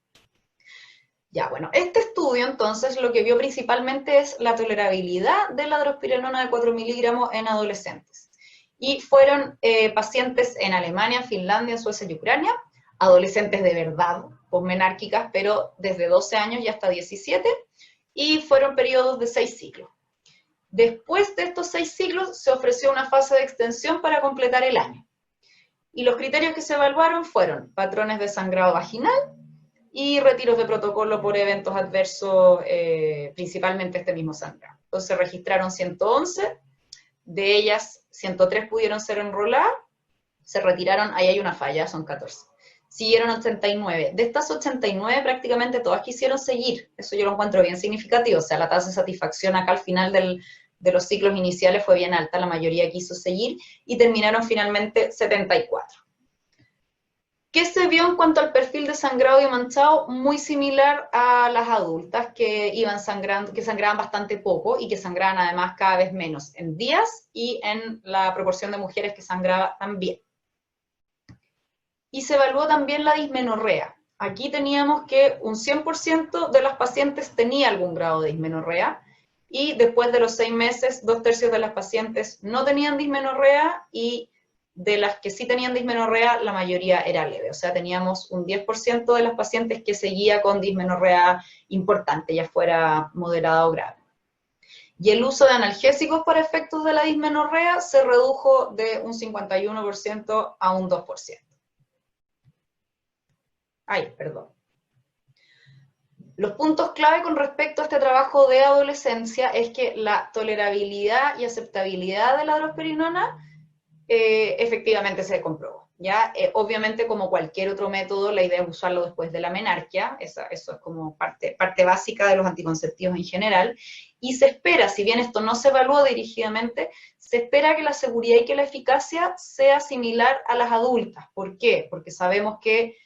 Ya, bueno, este estudio entonces lo que vio principalmente es la tolerabilidad de la drospirenona de 4 miligramos en adolescentes. Y fueron pacientes en Alemania, Finlandia, Suecia y Ucrania, adolescentes de verdad, posmenárquicas, pero desde 12 años y hasta 17, y fueron periodos de 6 ciclos. Después de estos 6 ciclos se ofreció una fase de extensión para completar el año. Y los criterios que se evaluaron fueron patrones de sangrado vaginal y retiros de protocolo por eventos adversos, principalmente este mismo sangrado. Entonces se registraron 111, de ellas 103 pudieron ser enroladas, se retiraron, ahí hay una falla, son 14. Siguieron 89. De estas 89, prácticamente todas quisieron seguir. Eso yo lo encuentro bien significativo. O sea, la tasa de satisfacción acá al final de los ciclos iniciales fue bien alta, la mayoría quiso seguir, y terminaron finalmente 74. ¿Qué se vio en cuanto al perfil de sangrado y manchado? Muy similar a las adultas, que iban sangrando, que sangraban bastante poco y que sangraban además cada vez menos en días, y en la proporción de mujeres que sangraba también. Y se evaluó también la dismenorrea. Aquí teníamos que un 100% de las pacientes tenía algún grado de dismenorrea, y después de los 6 meses, 2/3 de las pacientes no tenían dismenorrea, y de las que sí tenían dismenorrea, la mayoría era leve. O sea, teníamos un 10% de las pacientes que seguía con dismenorrea importante, ya fuera moderada o grave. Y el uso de analgésicos para efectos de la dismenorrea se redujo de un 51% a un 2%. Perdón. Los puntos clave con respecto a este trabajo de adolescencia es que la tolerabilidad y aceptabilidad de la drospirenona efectivamente se comprobó. ¿Ya? Obviamente, como cualquier otro método, la idea es usarlo después de la menarquia, eso es como parte básica de los anticonceptivos en general, y se espera, si bien esto no se evaluó dirigidamente, se espera que la seguridad y que la eficacia sea similar a las adultas. ¿Por qué? Porque sabemos que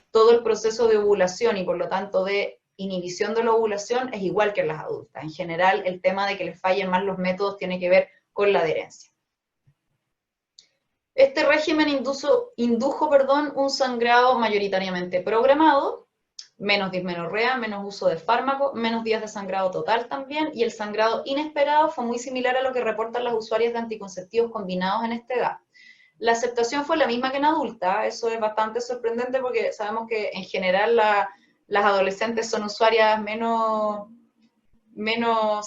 todo el proceso de ovulación y por lo tanto de inhibición de la ovulación es igual que en las adultas. En general, el tema de que les fallen más los métodos tiene que ver con la adherencia. Este régimen indujo un sangrado mayoritariamente programado, menos dismenorrea, menos uso de fármaco, menos días de sangrado total también, y el sangrado inesperado fue muy similar a lo que reportan las usuarias de anticonceptivos combinados en esta edad. La aceptación fue la misma que en adulta, eso es bastante sorprendente porque sabemos que en general las adolescentes son usuarias menos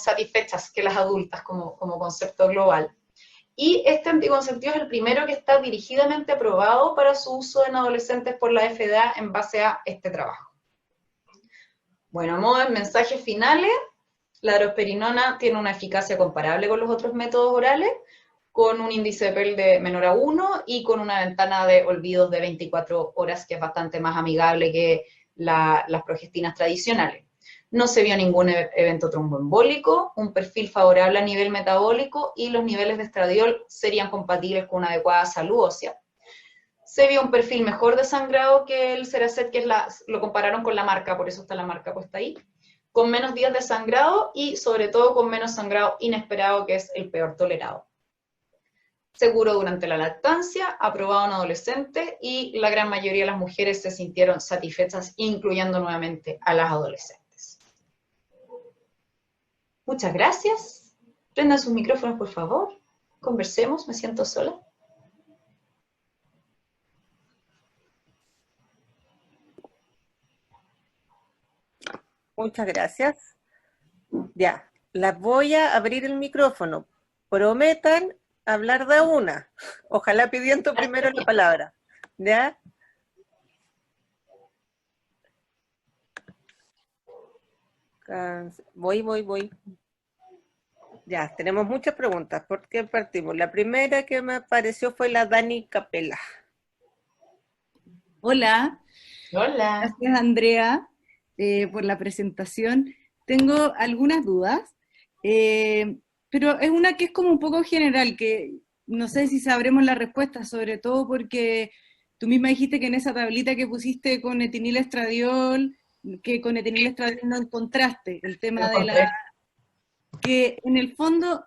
satisfechas que las adultas como concepto global. Y este anticonceptivo es el primero que está dirigidamente aprobado para su uso en adolescentes por la FDA en base a este trabajo. Bueno, a modo de mensajes finales, la drospirenona tiene una eficacia comparable con los otros métodos orales, con un índice de PEL de menor a 1 y con una ventana de olvidos de 24 horas, que es bastante más amigable que las progestinas tradicionales. No se vio ningún evento tromboembólico, un perfil favorable a nivel metabólico y los niveles de estradiol serían compatibles con una adecuada salud ósea. Se vio un perfil mejor de sangrado que el Cerazette, que lo compararon con la marca, por eso está la marca puesta ahí, con menos días de sangrado y sobre todo con menos sangrado inesperado, que es el peor tolerado. Seguro durante la lactancia, aprobado en adolescentes y la gran mayoría de las mujeres se sintieron satisfechas, incluyendo nuevamente a las adolescentes. Muchas gracias. Prendan sus micrófonos, por favor. Conversemos, me siento sola. Muchas gracias. Ya, las voy a abrir el micrófono. Prometan hablar de una. Ojalá pidiendo primero la palabra. ¿Ya? Voy. Ya, tenemos muchas preguntas. ¿Por qué partimos? La primera que me apareció fue la Dani Capela. Hola. Hola. Gracias, Andrea, por la presentación. Tengo algunas dudas, pero es una que es como un poco general, que no sé si sabremos la respuesta, sobre todo porque tú misma dijiste que en esa tablita que pusiste con etinilestradiol, que con etinilestradiol no encontraste el tema de la... que en el fondo,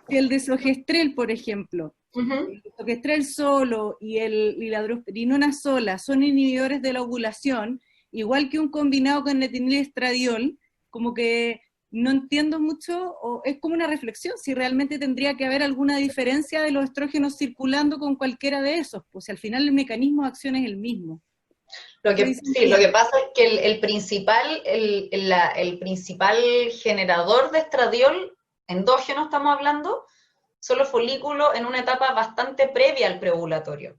que el desogestrel, por ejemplo, el desogestrel solo y la drosperinona sola son inhibidores de la ovulación, igual que un combinado con etinilestradiol, como que no entiendo mucho, o es como una reflexión, si realmente tendría que haber alguna diferencia de los estrógenos circulando con cualquiera de esos, pues al final el mecanismo de acción es el mismo. Lo que pasa es que el principal generador de estradiol, endógeno estamos hablando, son los folículos en una etapa bastante previa al preovulatorio.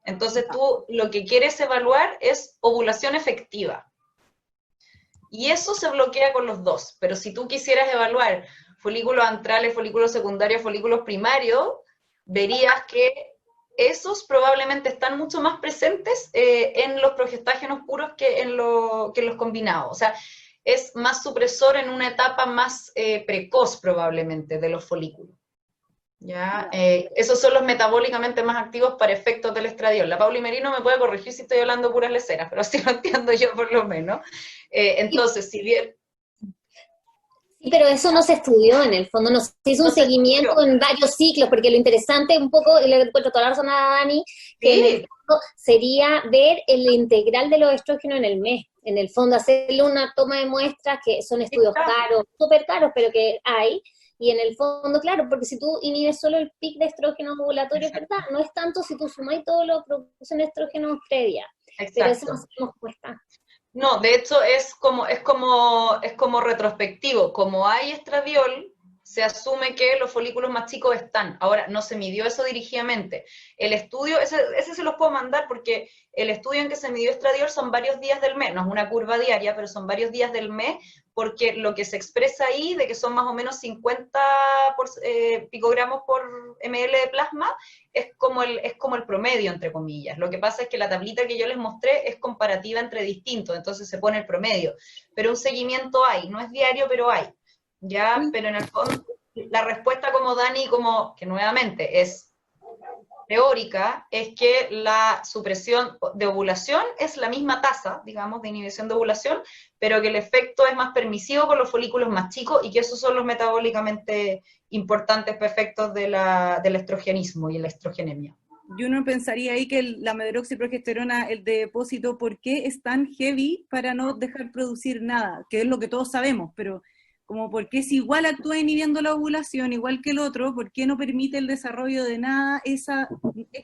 Entonces tú lo que quieres evaluar es ovulación efectiva. Y eso se bloquea con los dos. Pero si tú quisieras evaluar folículos antrales, folículos secundarios, folículos primarios, verías que esos probablemente están mucho más presentes en los progestágenos puros que en los combinados. O sea, es más supresor en una etapa más precoz probablemente de los folículos. ¿Ya? Esos son los metabólicamente más activos para efectos del estradiol. La Pauli Merino me puede corregir si estoy hablando puras leceras, pero así lo entiendo yo por lo menos. Entonces, si bien... Sí, pero eso no se estudió en el fondo, no se hizo un seguimiento en varios ciclos, porque lo interesante un poco, y le encuentro toda la razón a Dani, que en el fondo sería ver el integral de los estrógenos en el mes. En el fondo, hacerle una toma de muestras, que son estudios caros, súper caros, pero que hay. Y en el fondo, claro, porque si tú inhibes solo el pic de estrógenos ovulatorios, ¿verdad? No es tanto si tú sumáis todo lo que producen estrógenos previa. Pero eso no sabemos cómo está. No, de hecho es como retrospectivo. Como hay estradiol, se asume que los folículos más chicos están. Ahora, no se midió eso dirigidamente. El estudio, ese se los puedo mandar porque el estudio en que se midió estradiol son varios días del mes, no es una curva diaria, pero son varios días del mes, porque lo que se expresa ahí, de que son más o menos 50 picogramos por ml de plasma, es como el promedio, entre comillas. Lo que pasa es que la tablita que yo les mostré es comparativa entre distintos, entonces se pone el promedio. Pero un seguimiento hay, no es diario, pero hay. ¿Ya? Pero en el fondo, la respuesta como Dani, que nuevamente es teórica, es que la supresión de ovulación es la misma tasa, digamos, de inhibición de ovulación, pero que el efecto es más permisivo con los folículos más chicos y que esos son los metabólicamente importantes efectos del estrogenismo y la estrogenemia. Yo no pensaría ahí que la medroxiprogesterona, el depósito, ¿por qué es tan heavy para no dejar producir nada? Que es lo que todos sabemos, pero como porque si igual actúa inhibiendo la ovulación, igual que el otro, ¿por qué no permite el desarrollo de nada?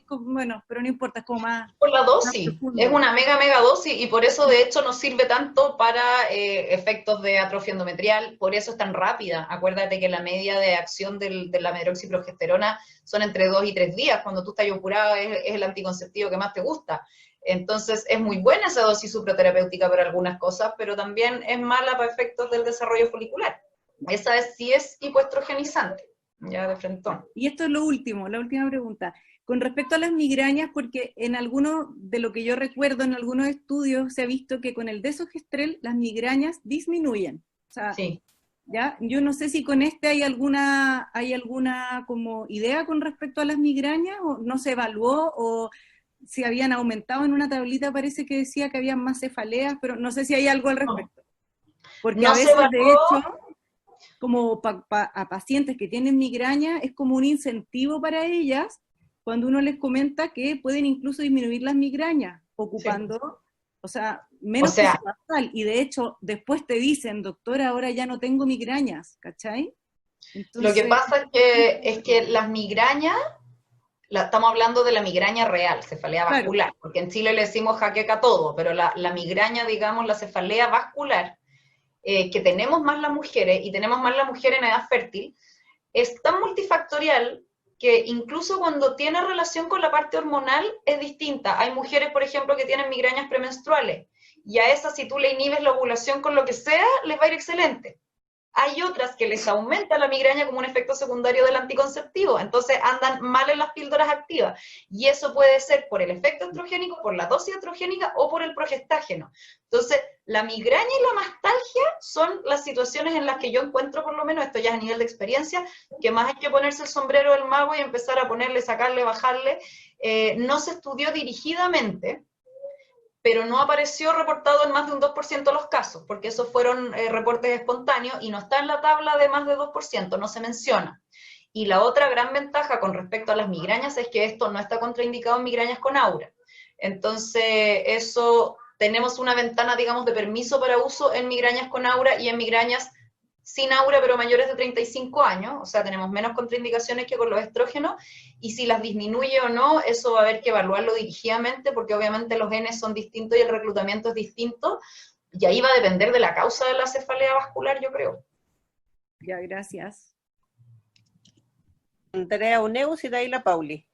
Bueno, pero no importa, es como más... Por la dosis, es una mega dosis y por eso de hecho nos sirve tanto para efectos de atrofia endometrial, por eso es tan rápida. Acuérdate que la media de acción de la medroxiprogesterona son entre 2 y 3 días, cuando tú estás ovulada es el anticonceptivo que más te gusta. Entonces es muy buena esa dosis suproterapéutica para algunas cosas, pero también es mala para efectos del desarrollo folicular. Esa sí es hipoestrogenizante, ya de frentón. Y esto es lo último, la última pregunta. Con respecto a las migrañas, porque en algunos, de lo que yo recuerdo, en algunos estudios se ha visto que con el desogestrel las migrañas disminuyen. O sea, Sí. ¿ya? Yo no sé si con este hay alguna como idea con respecto a las migrañas, o no se evaluó, o si habían aumentado. En una tablita parece que decía que había más cefaleas, pero no sé si hay algo al respecto. Porque No a se veces, de evaluó. hecho, como a pacientes que tienen migraña, es como un incentivo para ellas cuando uno les comenta que pueden incluso disminuir las migrañas, ocupando, o sea, menos O sea, peso basal. Y de hecho, después te dicen, doctora, ahora ya no tengo migrañas, ¿cachai? lo que Entonces, pasa es que las migrañas, estamos hablando de la migraña real, cefalea claro, vascular, porque en Chile le decimos jaqueca a todo, pero la migraña, digamos, la cefalea vascular, que tenemos más las mujeres, y tenemos más las mujeres en edad fértil, es tan multifactorial que incluso cuando tiene relación con la parte hormonal es distinta. Hay mujeres, por ejemplo, que tienen migrañas premenstruales, y a esas, si tú le inhibes la ovulación con lo que sea, les va a ir excelente. Hay otras que les aumenta la migraña como un efecto secundario del anticonceptivo, entonces andan mal en las píldoras activas, y eso puede ser por el efecto estrogénico, por la dosis estrogénica o por el progestágeno. Entonces, la migraña y la mastalgia son las situaciones en las que yo encuentro, por lo menos, esto ya es a nivel de experiencia, que más hay que ponerse el sombrero del mago y empezar a ponerle, sacarle, bajarle. No se estudió dirigidamente, pero no apareció reportado en más de un 2% de los casos, porque esos fueron reportes espontáneos y no está en la tabla de más de 2%, no se menciona. Y la otra gran ventaja con respecto a las migrañas es que esto no está contraindicado en migrañas con aura. Entonces, eso, tenemos una ventana, digamos, de permiso para uso en migrañas con aura y en migrañas sin aura, pero mayores de 35 años, o sea, tenemos menos contraindicaciones que con los estrógenos, y si las disminuye o no, eso va a haber que evaluarlo dirigidamente, porque obviamente los genes son distintos y el reclutamiento es distinto, y ahí va a depender de la causa de la cefalea vascular, yo creo. ya, gracias. Andrea Uneus y Daila Pauli.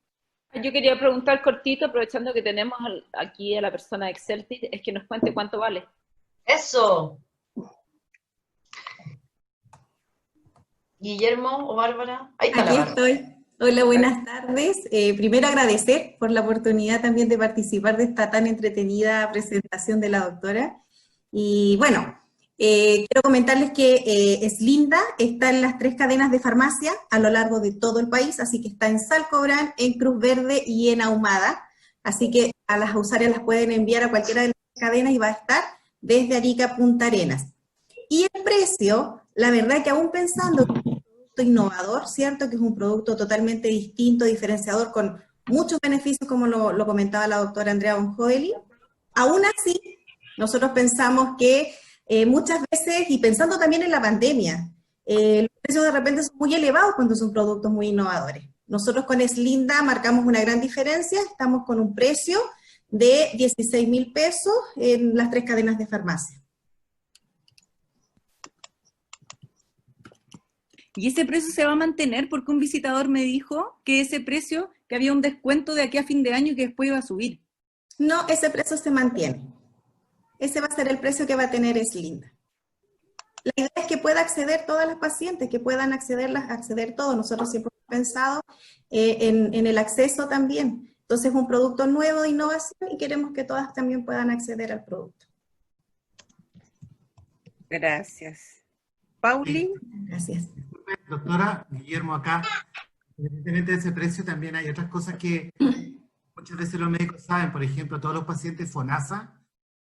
Yo quería preguntar cortito, aprovechando que tenemos aquí a la persona de Exceltis, es que nos cuente cuánto vale. ¡Eso! Guillermo o Bárbara. Ahí está Aquí la Bárbara. estoy. Hola, buenas tardes. Primero agradecer por la oportunidad también de participar de esta tan entretenida presentación de la doctora. Y bueno, quiero comentarles que Slinda está en las 3 cadenas de farmacia a lo largo de todo el país, así que está en Salcobrán, en Cruz Verde y en Ahumada. Así que a las usuarias las pueden enviar a cualquiera de las cadenas y va a estar desde Arica a Punta Arenas. Y el precio, la verdad que aún pensando que es un producto innovador, ¿cierto? Que es un producto totalmente distinto, diferenciador, con muchos beneficios, como lo comentaba la doctora Andrea Bonjoeli, aún así, nosotros pensamos que muchas veces, y pensando también en la pandemia, los precios de repente son muy elevados cuando son productos muy innovadores. Nosotros con Slinda marcamos una gran diferencia, estamos con un precio de 16.000 pesos en las 3 cadenas de farmacia. ¿Y ese precio se va a mantener? Porque un visitador me dijo que ese precio, que había un descuento de aquí a fin de año y que después iba a subir. No, ese precio se mantiene. Ese va a ser el precio que va a tener Slinda. La idea es que pueda acceder todas las pacientes, que puedan acceder todos. Nosotros siempre hemos pensado en el acceso también. Entonces es un producto nuevo de innovación y queremos que todas también puedan acceder al producto. Gracias. Pauli. Gracias. Doctora, Guillermo acá, independientemente de ese precio, también hay otras cosas que muchas veces los médicos saben. Por ejemplo, todos los pacientes FONASA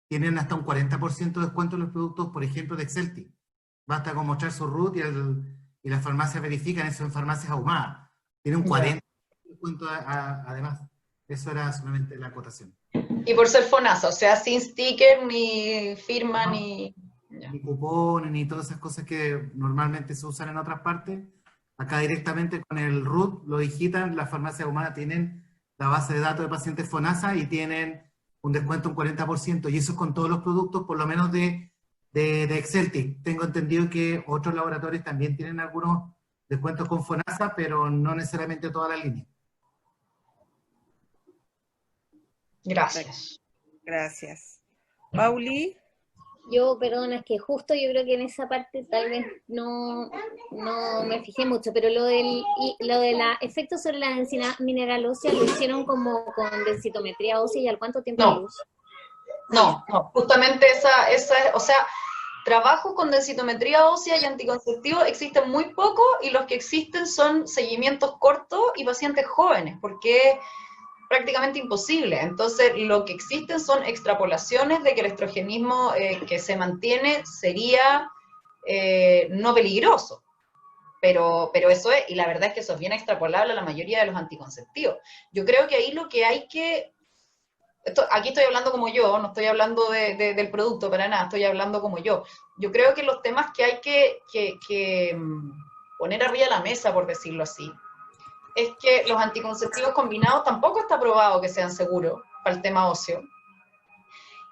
tienen hasta un 40% de descuento en los productos, por ejemplo, de Exceltis. Basta con mostrar su RUT y las farmacias verifican eso en farmacias ahumadas. Tiene un 40% de descuento además. Eso era solamente la acotación. Y por ser FONASA, o sea, sin sticker, ni firma, ni cupones, ni todas esas cosas que normalmente se usan en otras partes. Acá directamente con el RUT lo digitan, las farmacias humanas tienen la base de datos de pacientes FONASA y tienen un descuento un 40%, y eso es con todos los productos, por lo menos de Exceltis. Tengo entendido que otros laboratorios también tienen algunos descuentos con FONASA, pero no necesariamente toda la línea. Gracias. Gracias. Pauli. Perdona, es que justo yo creo que en esa parte tal vez no me fijé mucho, pero lo de la efecto sobre la densidad mineral ósea lo hicieron como con densitometría ósea, ¿y al cuánto tiempo No. de luz? No, justamente o sea, trabajos con densitometría ósea y anticonceptivos existen muy poco, y los que existen son seguimientos cortos y pacientes jóvenes, porque es prácticamente imposible. Entonces, lo que existen son extrapolaciones de que el estrogenismo que se mantiene sería no peligroso. Pero eso es, y la verdad es que eso es bien extrapolable a la mayoría de los anticonceptivos. Yo creo que ahí lo que hay que... aquí estoy hablando como yo, no estoy hablando del producto para nada, estoy hablando como yo. Yo creo que los temas que hay que poner arriba de la mesa, por decirlo así, es que los anticonceptivos combinados tampoco está probado que sean seguros para el tema óseo.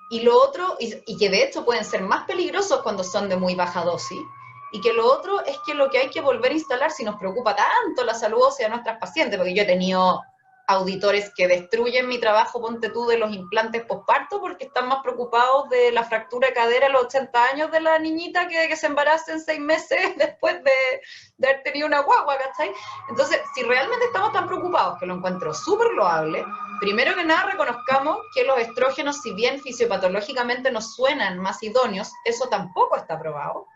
Y lo otro, y que de hecho pueden ser más peligrosos cuando son de muy baja dosis, y que lo otro es que lo que hay que volver a instalar, si nos preocupa tanto la salud ósea de nuestras pacientes, porque yo he tenido auditores que destruyen mi trabajo, ponte tú, de los implantes posparto, porque están más preocupados de la fractura de cadera a los 80 años de la niñita que se embarace en 6 meses después de haber tenido una guagua, ¿cachai? Entonces, si realmente estamos tan preocupados, que lo encuentro súper loable, primero que nada reconozcamos que los estrógenos, si bien fisiopatológicamente nos suenan más idóneos, eso tampoco está probado.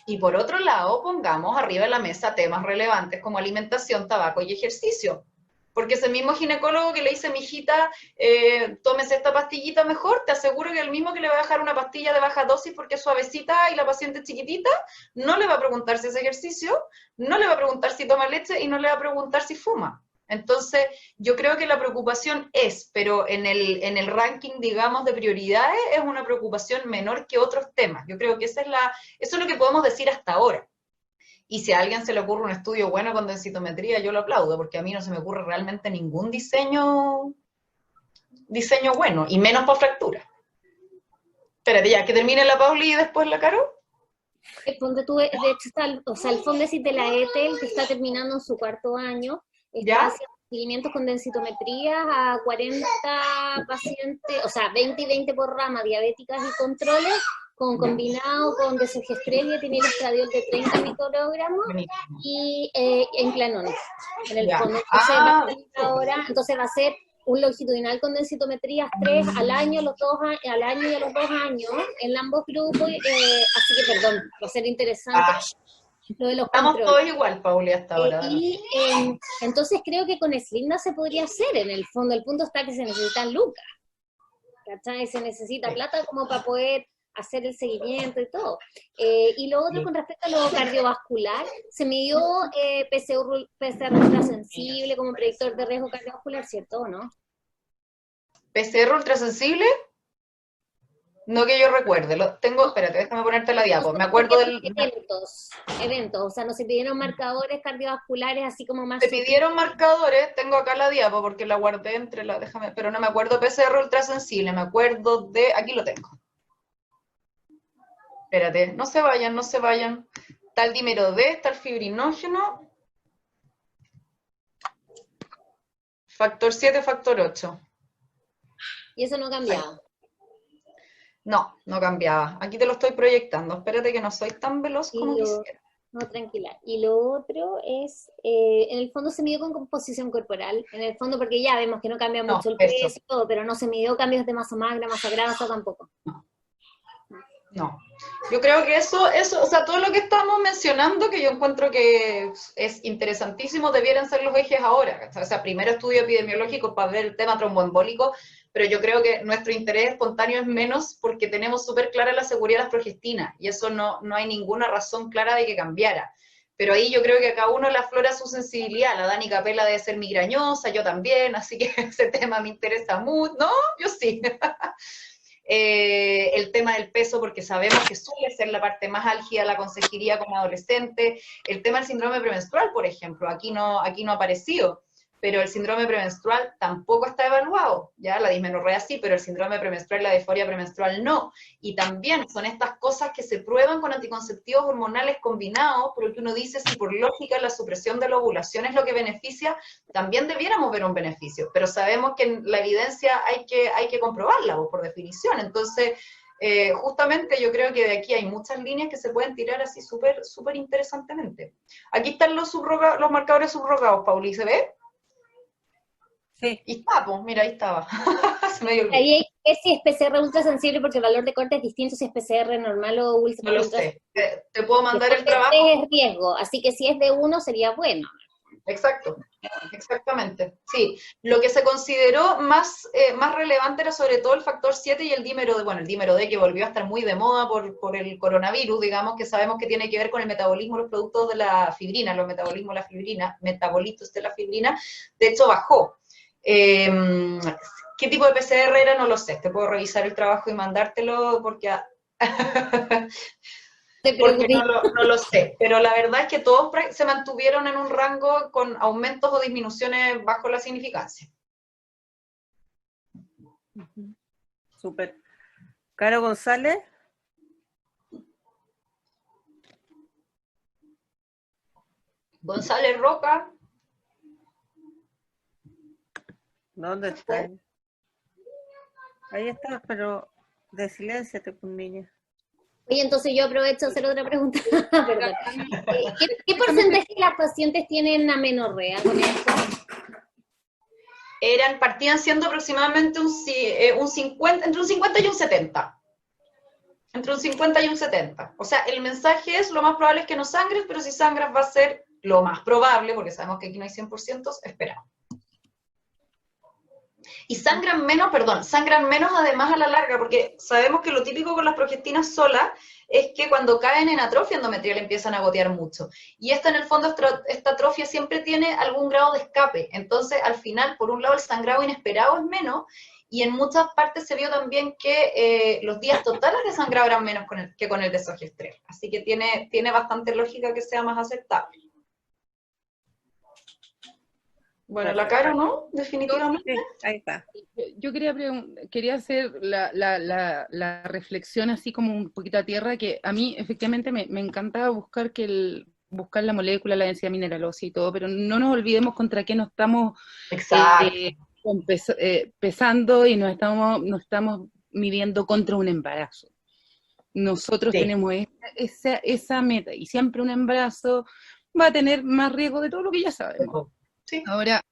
Y por otro lado, pongamos arriba de la mesa temas relevantes como alimentación, tabaco y ejercicio. Porque ese mismo ginecólogo que le dice, mijita, tómese esta pastillita mejor, te aseguro que el mismo que le va a dejar una pastilla de baja dosis porque es suavecita y la paciente es chiquitita, no le va a preguntar si hace ejercicio, no le va a preguntar si toma leche y no le va a preguntar si fuma. Entonces, yo creo que la preocupación pero en el ranking, digamos, de prioridades, es una preocupación menor que otros temas. Yo creo que eso es lo que podemos decir hasta ahora. Y si a alguien se le ocurre un estudio bueno con densitometría, yo lo aplaudo, porque a mí no se me ocurre realmente ningún diseño bueno, y menos para fractura. Espérate ya, que termine la Pauli y después la Caro. Ponte tú, de hecho, el Fondesit de la ETEL, que está terminando en su 4º año, está ¿Ya? haciendo seguimientos con densitometría a 40 pacientes, o sea, 20 y 20 por rama, diabéticas y controles, combinado con desogestrel y etilenoestradiol de 30 microgramos y en clanones, en el fondo. Entonces va a ser un longitudinal con densitometrías 3 al año, al año y a los 2 años, en ambos grupos, así que perdón, va a ser interesante. Lo de los Estamos controles. todos igual, Pauli, hasta ahora. Entonces creo que con Slinda se podría hacer, en el fondo. El punto está que se necesitan lucas, ¿cachai? Se necesita plata como para poder hacer el seguimiento y todo. Y lo otro, con respecto a lo cardiovascular, se midió PCR ultrasensible como predictor de riesgo cardiovascular, ¿cierto o no? ¿PCR ultrasensible? No que yo recuerde, espérate, déjame ponerte la diapo, me acuerdo del... Eventos, o sea, no se pidieron marcadores cardiovasculares así como más... Se pidieron marcadores, tengo acá la diapo porque la guardé pero no me acuerdo PCR ultrasensible, me acuerdo aquí lo tengo. Espérate, no se vayan. Está el dímero D, está el fibrinógeno. Factor 7, factor 8. ¿Y eso no cambiaba? No cambiaba. Aquí te lo estoy proyectando. Espérate que no soy tan veloz como quisiera. No, tranquila. Y lo otro es, en el fondo se midió con composición corporal, en el fondo porque ya vemos que no cambia mucho el peso y todo, pero no se midió cambios de masa magra, masa grasa tampoco. No. Yo creo que eso, o sea, todo lo que estamos mencionando, que yo encuentro que es interesantísimo, debieran ser los ejes ahora. O sea, primero estudio epidemiológico para ver el tema tromboembólico, pero yo creo que nuestro interés espontáneo es menos porque tenemos súper clara la seguridad de las progestinas, y eso no hay ninguna razón clara de que cambiara. Pero ahí yo creo que a cada uno le aflora su sensibilidad. La Dani Capela debe ser migrañosa, yo también, así que ese tema me interesa mucho. No, yo sí. El tema del peso, porque sabemos que suele ser la parte más álgida de la consejería con adolescentes. El tema del síndrome premenstrual, por ejemplo, aquí no ha aparecido, pero el síndrome premenstrual tampoco está evaluado, ya la dismenorrea sí, pero el síndrome premenstrual y la disforia premenstrual no. Y también son estas cosas que se prueban con anticonceptivos hormonales combinados, pero que uno dice, si por lógica la supresión de la ovulación es lo que beneficia, también debiéramos ver un beneficio, pero sabemos que en la evidencia hay que comprobarla, por definición. Entonces, justamente yo creo que de aquí hay muchas líneas que se pueden tirar así súper súper interesantemente. Aquí están los marcadores subrogados, Pauli, ¿se ve? Sí. Y está, pues, mira, ahí estaba. Se me dio el Ahí hay que ver si es PCR ultrasensible porque el valor de corte es distinto si es PCR normal o ultra. No lo sé. Te puedo mandar el Después de trabajo. 3 es riesgo, así que si es de 1 sería bueno. Exacto, exactamente. Sí, lo que se consideró más relevante era sobre todo el factor 7 y el dímero D, bueno, el dímero D que volvió a estar muy de moda por el coronavirus, digamos, que sabemos que tiene que ver con el metabolismo de los productos de la fibrina, los metabolitos de la fibrina, de hecho bajó. ¿Qué tipo de PCR era? No lo sé, te puedo revisar el trabajo y mandártelo porque... Porque no lo sé, pero la verdad es que todos se mantuvieron en un rango con aumentos o disminuciones bajo la significancia. Súper. Caro González. González Roca. ¿Dónde está? Ahí está, pero de silencio, pues, niña. Oye, entonces yo aprovecho a hacer otra pregunta. Perdón. ¿Qué porcentaje de las pacientes tienen amenorrea con esto? Partían siendo aproximadamente entre un 50 y un 70. Entre un 50 y un 70. O sea, el mensaje es, lo más probable es que no sangres, pero si sangras va a ser lo más probable, porque sabemos que aquí no hay 100%, esperamos. Y sangran menos además a la larga, porque sabemos que lo típico con las progestinas solas es que cuando caen en atrofia endometrial empiezan a gotear mucho. Y esta en el fondo, esta atrofia siempre tiene algún grado de escape. Entonces, al final, por un lado, el sangrado inesperado es menos, y en muchas partes se vio también que los días totales de sangrado eran menos que con el desogestrel. Así que tiene bastante lógica que sea más aceptable. Bueno, la Caro, ¿no? Definitivamente. Sí, ahí está. Yo quería hacer la reflexión así como un poquito a tierra, que a mí efectivamente me encanta buscar la molécula, la densidad mineralosa y todo, pero no nos olvidemos contra qué nos estamos pesando y nos estamos midiendo contra un embarazo. Nosotros tenemos esa meta, y siempre un embarazo va a tener más riesgo de todo lo que ya sabemos. Sí. Ahora,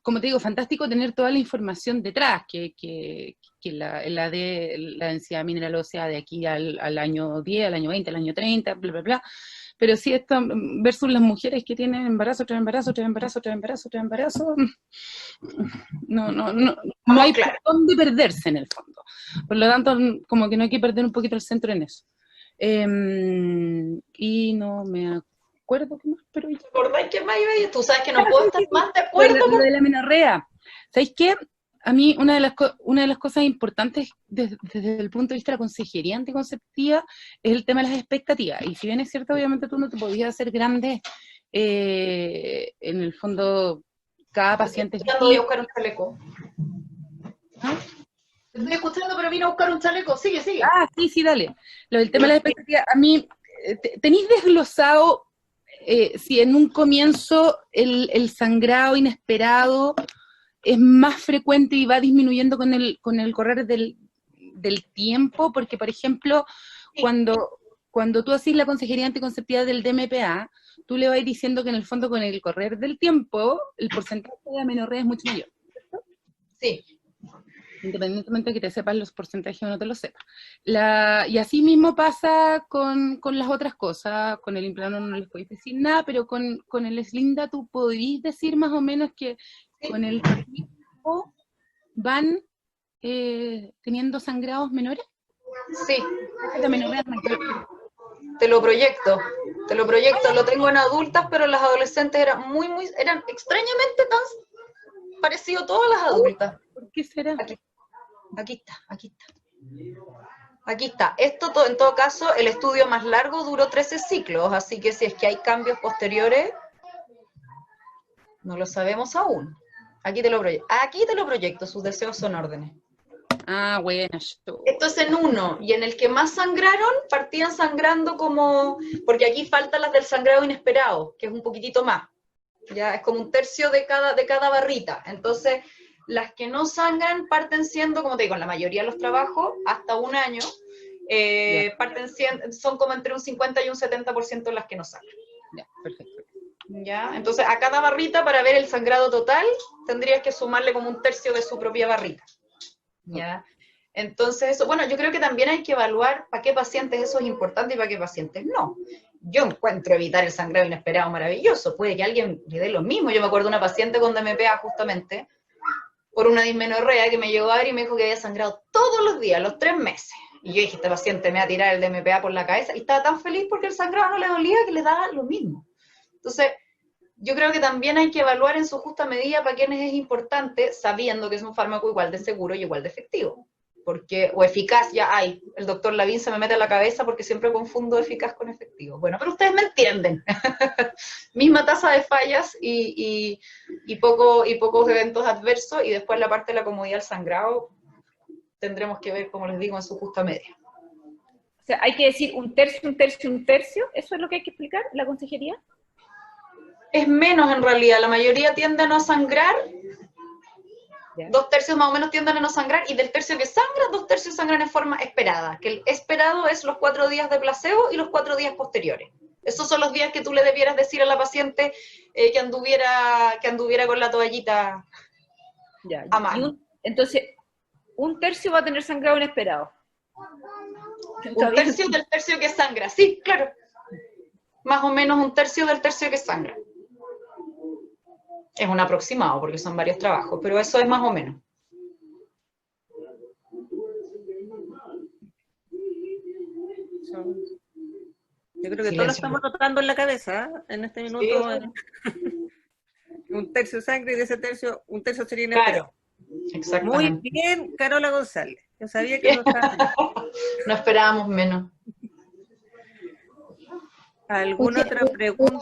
como te digo, fantástico tener toda la información detrás, que la densidad mineral ósea de aquí al año 10, al año 20, al año 30, bla, bla, bla. Pero sí, esto versus las mujeres que tienen embarazo, tras embarazo, tras embarazo, tras embarazo, tras embarazo, no hay por dónde perderse en el fondo. Por lo tanto, como que no hay que perder un poquito el centro en eso. Y no me acuerdo qué más, pero... ¿Te acordás qué más iba a ir? Tú sabes que no puedo estar más de acuerdo. Lo de la amenorrea. ¿Sabéis qué? A mí una de las cosas importantes desde el punto de vista de la consejería anticonceptiva es el tema de las expectativas. Y si bien es cierto, obviamente tú no te podías hacer grande, en el fondo, cada paciente... Voy a buscar un chaleco. ¿Ah? Estoy escuchando, pero vine a buscar un chaleco. Sigue. Ah, sí, dale. Lo del tema de las expectativas, a mí, ¿tenéis desglosado si en un comienzo el sangrado inesperado es más frecuente y va disminuyendo con el correr del tiempo? Porque, por ejemplo, cuando tú haces la consejería anticonceptiva del DMPA, tú le vas diciendo que en el fondo con el correr del tiempo el porcentaje de amenorrea es mucho mayor, ¿cierto? Sí. Independientemente de que te sepas los porcentajes o no te los sepas. Y así mismo pasa con las otras cosas. Con el implante no les podéis decir nada, pero con el Slinda tú podrías decir más o menos que con el tiempo van teniendo sangrados menores. Sí. Te lo proyecto, lo tengo en adultas, pero las adolescentes eran eran extrañamente tan parecido todas las adultas. ¿Por qué será? Aquí está. Esto en todo caso, el estudio más largo duró 13 ciclos, así que si es que hay cambios posteriores, no lo sabemos aún. Aquí te lo proyecto, sus deseos son órdenes. Ah, bueno. Esto es en 1, y en el que más sangraron, partían sangrando porque aquí faltan las del sangrado inesperado, que es un poquitito más. Ya es como un tercio de cada barrita. Entonces, Las que no sangran parten siendo, como te digo, en la mayoría de los trabajos, hasta un año, parten siendo, son como entre un 50 y un 70% las que no sangran. Ya, perfecto. ¿Ya? Entonces, a cada barrita, para ver el sangrado total, tendrías que sumarle como un tercio de su propia barrita. ¿Ya? Entonces, eso, bueno, yo creo que también hay que evaluar para qué pacientes eso es importante y para qué pacientes no. Yo encuentro evitar el sangrado inesperado maravilloso. Puede que a alguien le dé lo mismo. Yo me acuerdo de una paciente con DMPA justamente, por una dismenorrea, que me llegó a ver y me dijo que había sangrado todos los días, los 3 meses. Y yo dije, este paciente me va a tirar el DMPA por la cabeza. Y estaba tan feliz porque el sangrado no le dolía que le daba lo mismo. Entonces, yo creo que también hay que evaluar en su justa medida para quienes es importante, sabiendo que es un fármaco igual de seguro y igual de efectivo. Porque, o eficaz, ya hay. El doctor Lavín se me mete a la cabeza porque siempre confundo eficaz con efectivo. Bueno, pero ustedes me entienden. Misma tasa de fallas y pocos eventos adversos, y después la parte de la comodidad del sangrado tendremos que ver, como les digo, en su justa medida. O sea, hay que decir un tercio, un tercio, un tercio. ¿Eso es lo que hay que explicar en la consejería? Es menos en realidad. La mayoría tiende a no sangrar. 2 tercios más o menos tienden a no sangrar, y del tercio que sangra, 2 tercios sangran en forma esperada, que el esperado es los 4 días de placebo y los 4 días posteriores. Esos son los días que tú le debieras decir a la paciente que anduviera con la toallita a mano. Entonces, un tercio va a tener sangrado inesperado. Un tercio del tercio que sangra, sí, claro. Más o menos un tercio del tercio que sangra. Es un aproximado, porque son varios trabajos, pero eso es más o menos. Yo creo que todos lo estamos notando en la cabeza, ¿eh? En este minuto. Sí. Un tercio sangre, y de ese tercio, un tercio sería inesperado. Claro, exactamente. Muy bien, Carola González. Yo sabía que no estaba. No esperábamos menos. ¿Alguna otra pregunta?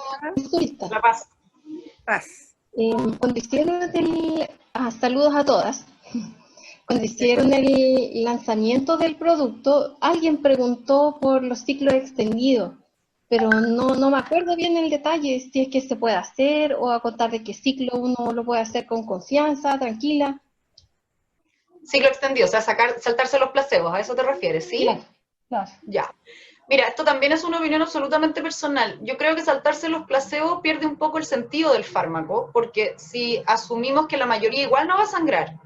La Paz. Paz. Cuando hicieron saludos a todas, cuando hicieron el lanzamiento del producto, alguien preguntó por los ciclos extendidos, pero no me acuerdo bien el detalle, si es que se puede hacer o a contar de qué ciclo uno lo puede hacer con confianza, tranquila. Ciclo extendido, o sea, saltarse los placebos, ¿a eso te refieres, sí? Claro. Ya. Mira, esto también es una opinión absolutamente personal. Yo creo que saltarse los placebos pierde un poco el sentido del fármaco, porque si asumimos que la mayoría igual no va a sangrar,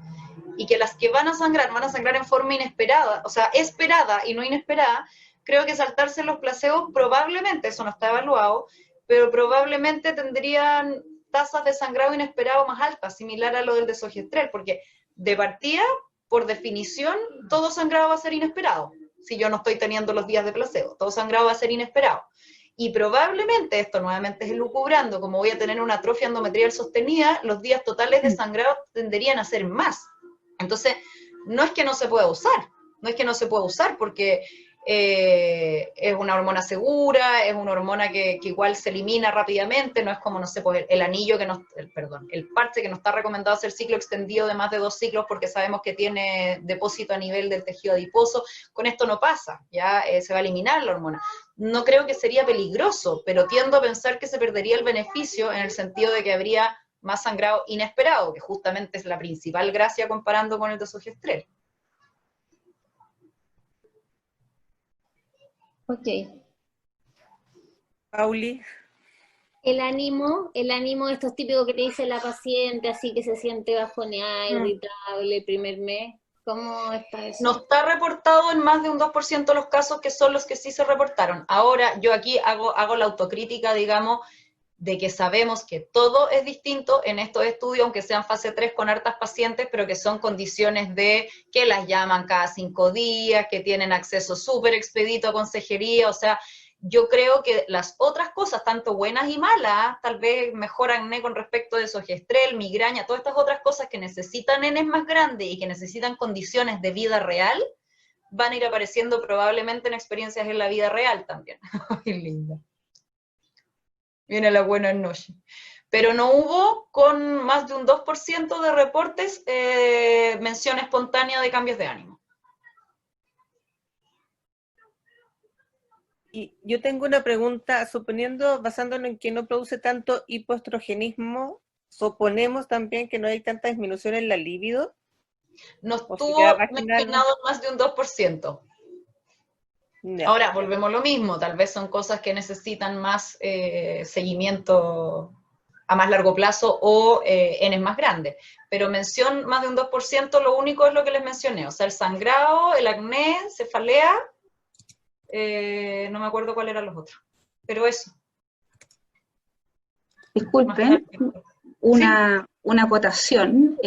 y que las que van a sangrar en forma inesperada, o sea, esperada y no inesperada, creo que saltarse los placebos probablemente, eso no está evaluado, pero probablemente tendrían tasas de sangrado inesperado más altas, similar a lo del desogestrel, porque de partida, por definición, todo sangrado va a ser inesperado. Si yo no estoy teniendo los días de placebo, todo sangrado va a ser inesperado. Y probablemente, esto nuevamente es elucubrando, como voy a tener una atrofia endometrial sostenida, los días totales de sangrado tenderían a ser más. Entonces, no es que no se pueda usar, porque es una hormona segura, es una hormona que igual se elimina rápidamente, no es como, no sé, pues el parche que no está recomendado hacer ciclo extendido de más de 2 ciclos porque sabemos que tiene depósito a nivel del tejido adiposo. Con esto no pasa, ya se va a eliminar la hormona. No creo que sería peligroso, pero tiendo a pensar que se perdería el beneficio en el sentido de que habría más sangrado inesperado, que justamente es la principal gracia comparando con el desogestrel. Ok. Pauli. El ánimo, esto es típico que te dice la paciente, así que se siente bajoneada, irritable el primer mes. ¿Cómo está eso? No está reportado en más de un 2% de los casos, que son los que sí se reportaron. Ahora, yo aquí hago la autocrítica, digamos, de que sabemos que todo es distinto en estos estudios, aunque sean fase 3 con hartas pacientes, pero que son condiciones de que las llaman cada 5 días, que tienen acceso súper expedito a consejería. O sea, yo creo que las otras cosas, tanto buenas y malas, tal vez mejor acné con respecto de desogestrel, migraña, todas estas otras cosas que necesitan nenes más grandes y que necesitan condiciones de vida real, van a ir apareciendo probablemente en experiencias en la vida real también. Qué linda. Viene la buena noche. Pero no hubo, con más de un 2% de reportes, mención espontánea de cambios de ánimo. Y yo tengo una pregunta, suponiendo, basándonos en que no produce tanto hipoestrogenismo, suponemos también que no hay tanta disminución en la libido. No estuvo Posibilidad vaginal. mencionado más de un 2%. Ya. Ahora, volvemos a lo mismo, tal vez son cosas que necesitan más seguimiento a más largo plazo o N más grandes. Pero mención más de un 2%, lo único es lo que les mencioné, o sea, el sangrado, el acné, cefalea, no me acuerdo cuáles eran los otros, pero eso. Disculpen, una acotación.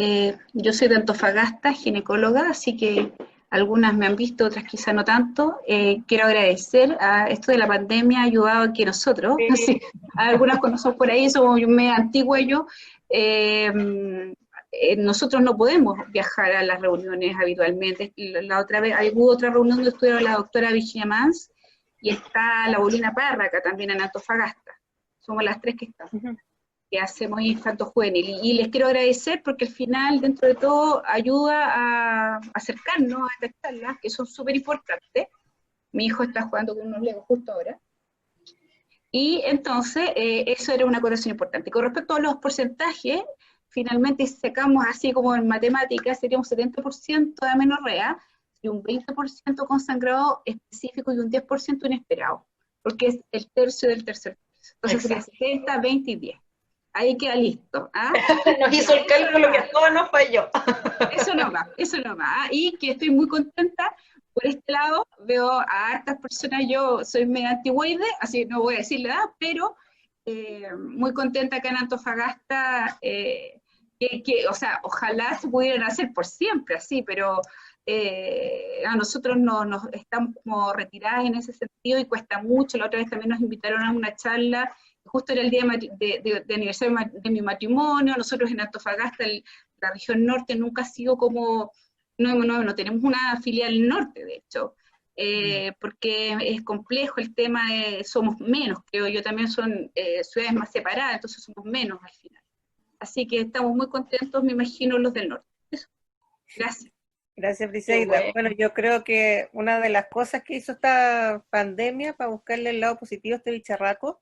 Yo soy de Antofagasta, ginecóloga, así que algunas me han visto, otras quizá no tanto. Quiero agradecer a esto de la pandemia, ha ayudado a que nosotros, no sé, algunas conocemos por ahí, somos medio antigua yo, nosotros no podemos viajar a las reuniones habitualmente. La otra vez, hubo otra reunión donde estuvo la doctora Virginia Mans y está la Bolina Párraca también en Antofagasta. Somos las tres que estamos. Que hacemos infanto juvenil, y les quiero agradecer porque al final, dentro de todo, ayuda a acercarnos a estas charlas, que son súper importantes. Mi hijo está jugando con unos legos justo ahora. Y entonces, eso era una acotación importante. Con respecto a los porcentajes, finalmente sacamos así como en matemáticas, sería un 70% de amenorrea, y un 20% con sangrado específico y un 10% inesperado, porque es el tercio del tercer tercio. Entonces sería 70, 20 y 10. Ahí queda listo. ¿Ah? Nos hizo el cálculo que a todos nos falló. Eso no va. Y que estoy muy contenta. Por este lado, veo a hartas personas, yo soy medio antigüeide, así no voy a decir la edad, pero muy contenta acá en Antofagasta, o sea, ojalá se pudieran hacer por siempre así, pero a nosotros nos estamos como retiradas en ese sentido y cuesta mucho. La otra vez también nos invitaron a una charla, justo era el día de aniversario de mi matrimonio. Nosotros en Antofagasta, la región norte, nunca ha sido como, no tenemos una filial norte, de hecho, porque es complejo el tema, somos menos, creo yo, también son ciudades más separadas, entonces somos menos al final. Así que estamos muy contentos, me imagino, los del norte. Eso. Gracias. Gracias, Briseida. Bueno, yo creo que una de las cosas que hizo esta pandemia para buscarle el lado positivo a este bicharraco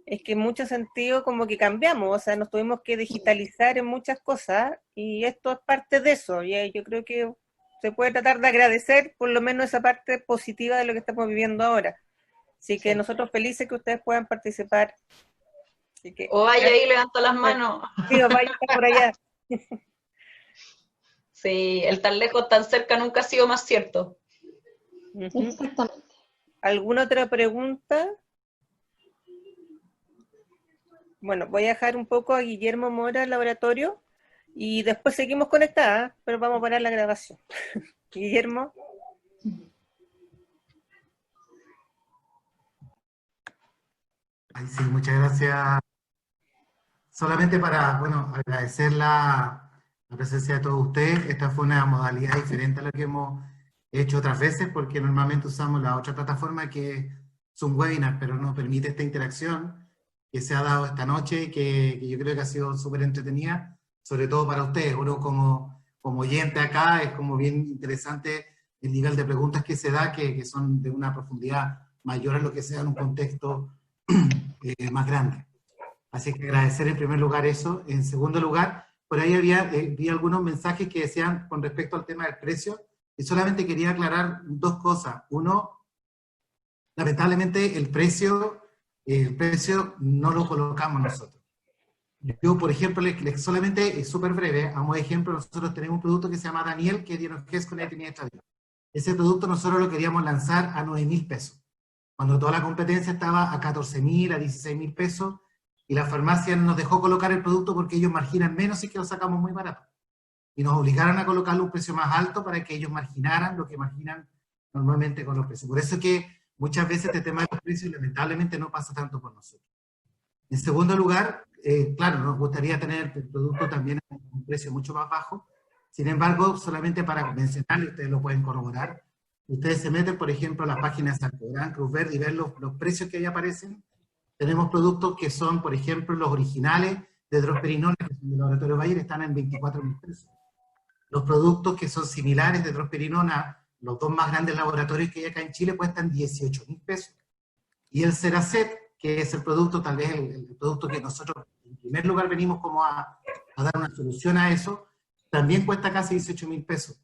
es que en mucho sentido como que cambiamos, o sea, nos tuvimos que digitalizar en muchas cosas y esto es parte de eso, y yo creo que se puede tratar de agradecer por lo menos esa parte positiva de lo que estamos viviendo ahora. Así que nosotros felices que ustedes puedan participar. Así que, o vaya ahí, levanta las manos. Sí, o vaya por allá. Sí, el tan lejos, tan cerca nunca ha sido más cierto. Exactamente. ¿Alguna otra pregunta? Bueno, voy a dejar un poco a Guillermo Mora al laboratorio y después seguimos conectadas, pero vamos a parar la grabación. Guillermo. Ay, sí, muchas gracias. Solamente para, agradecer la presencia de todos ustedes. Esta fue una modalidad diferente a la que hemos hecho otras veces, porque normalmente usamos la otra plataforma que es un webinar, pero no permite esta interacción que se ha dado esta noche, que yo creo que ha sido súper entretenida, sobre todo para ustedes. Uno como oyente acá es como bien interesante el nivel de preguntas que se da, que son de una profundidad mayor a lo que sea en un contexto más grande. Así que agradecer en primer lugar eso. En segundo lugar, por ahí vi algunos mensajes que decían con respecto al tema del precio, y solamente quería aclarar dos cosas. Uno, lamentablemente el precio no lo colocamos nosotros. Yo, por ejemplo, solamente es súper breve, a modo de ejemplo, nosotros tenemos un producto que se llama Daniel, que es con etnia extravial. Ese producto nosotros lo queríamos lanzar a 9.000 pesos, cuando toda la competencia estaba a 14.000, a 16.000 pesos, y la farmacia nos dejó colocar el producto porque ellos marginan menos y que lo sacamos muy barato. Y nos obligaron a colocarle un precio más alto para que ellos marginaran lo que marginan normalmente con los precios. Por eso que muchas veces este tema de los precios lamentablemente no pasa tanto por nosotros. En segundo lugar, claro, nos gustaría tener el producto también a un precio mucho más bajo. Sin embargo, solamente para mencionarle, ustedes lo pueden corroborar, ustedes se meten, por ejemplo, a las páginas de Sarcogran, Cruz Verde, y ven los precios que ahí aparecen. Tenemos productos que son, por ejemplo, los originales de drosperinona, que son del laboratorio Bayer, están en 24.000 pesos. Los productos que son similares de drosperinona, los dos más grandes laboratorios que hay acá en Chile, cuestan 18.000 pesos. Y el Ceracet, que es el producto, tal vez el producto que nosotros primer lugar venimos como a dar una solución a eso, también cuesta casi 18.000 pesos.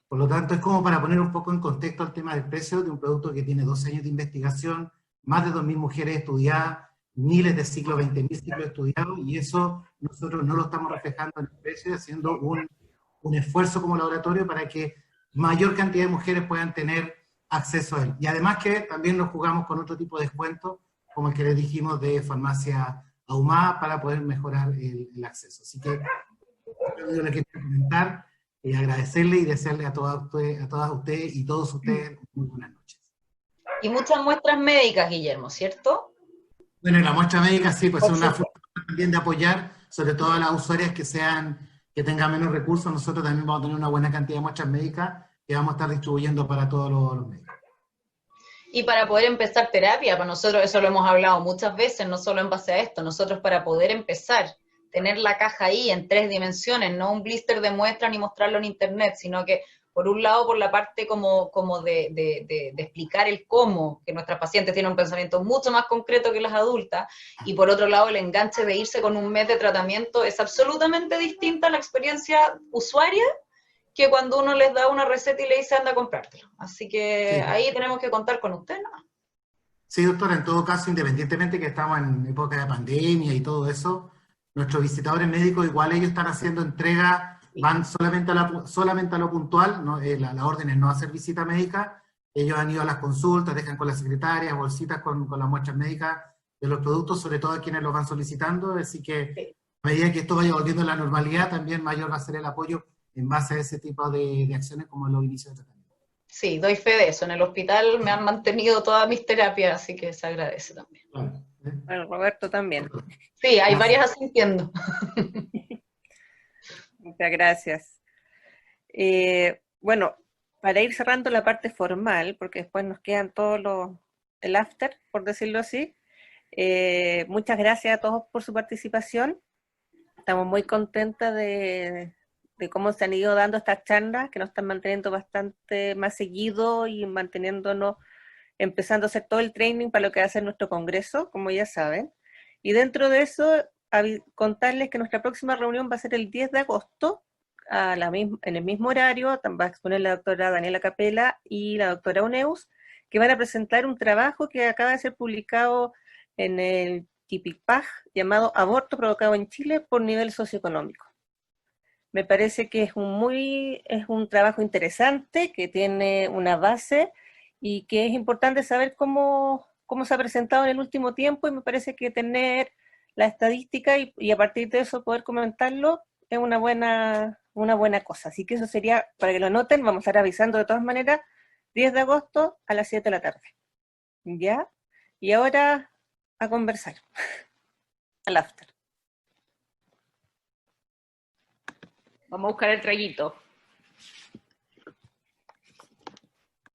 Por lo tanto, es como para poner un poco en contexto el tema del precio de un producto que tiene 12 años de investigación, más de 2.000 mujeres estudiadas, miles de ciclos, 20.000 ciclos estudiados, y eso nosotros no lo estamos reflejando en el precio, haciendo un esfuerzo como laboratorio para que mayor cantidad de mujeres puedan tener acceso a él. Y además que también nos jugamos con otro tipo de descuento, como el que les dijimos de farmacia ahumada, para poder mejorar el acceso. Así que yo le quiero comentar, agradecerle y desearle a todas ustedes y todos ustedes muy buenas noches. Y muchas muestras médicas, Guillermo, ¿cierto? Bueno, y la muestra médica sí, pues es una forma también de apoyar, sobre todo a las usuarias que tengan menos recursos. Nosotros también vamos a tener una buena cantidad de muestras médicas que vamos a estar distribuyendo para todos los médicos. Y para poder empezar terapia, para nosotros eso lo hemos hablado muchas veces, no solo en base a esto, nosotros para poder empezar, tener la caja ahí en 3 dimensiones, no un blister de muestra ni mostrarlo en internet, sino que por un lado por la parte como de explicar el cómo, que nuestras pacientes tienen un pensamiento mucho más concreto que las adultas, y por otro lado el enganche de irse con un mes de tratamiento es absolutamente distinta a la experiencia usuaria que cuando uno les da una receta y le dice anda a comprártelo. Así que sí, ahí tenemos que contar con usted, ¿no? Sí, doctora, en todo caso, independientemente que estamos en época de pandemia y todo eso, nuestros visitadores médicos igual ellos están haciendo entrega, van solamente a lo puntual, ¿no? La orden es no hacer visita médica, ellos han ido a las consultas, dejan con las secretarias, bolsitas con las muestras médicas de los productos, sobre todo a quienes los van solicitando, así que a medida que esto vaya volviendo a la normalidad, también mayor va a ser el apoyo en base a ese tipo de acciones como en los inicios de tratamiento. Sí, doy fe de eso. En el hospital me han mantenido todas mis terapias, así que se agradece también. Bueno, Roberto también. Sí, hay varias asintiendo. Muchas gracias. Bueno, para ir cerrando la parte formal, porque después nos quedan el after, por decirlo así, muchas gracias a todos por su participación. Estamos muy contentas de cómo se han ido dando estas charlas, que nos están manteniendo bastante más seguido y manteniéndonos, empezando a hacer todo el training para lo que va a ser nuestro congreso, como ya saben. Y dentro de eso, contarles que nuestra próxima reunión va a ser el 10 de agosto, en el mismo horario. Va a exponer la doctora Daniela Capella y la doctora Uneus, que van a presentar un trabajo que acaba de ser publicado en el TIPIPAG, llamado Aborto provocado en Chile por nivel socioeconómico. Me parece que es un trabajo interesante, que tiene una base y que es importante saber cómo se ha presentado en el último tiempo, y me parece que tener la estadística y a partir de eso poder comentarlo es una buena cosa. Así que eso sería, para que lo anoten, vamos a estar avisando de todas maneras, 10 de agosto a las 7 de la tarde. ¿Ya? Y ahora a conversar. Al after. Vamos a buscar el traguito.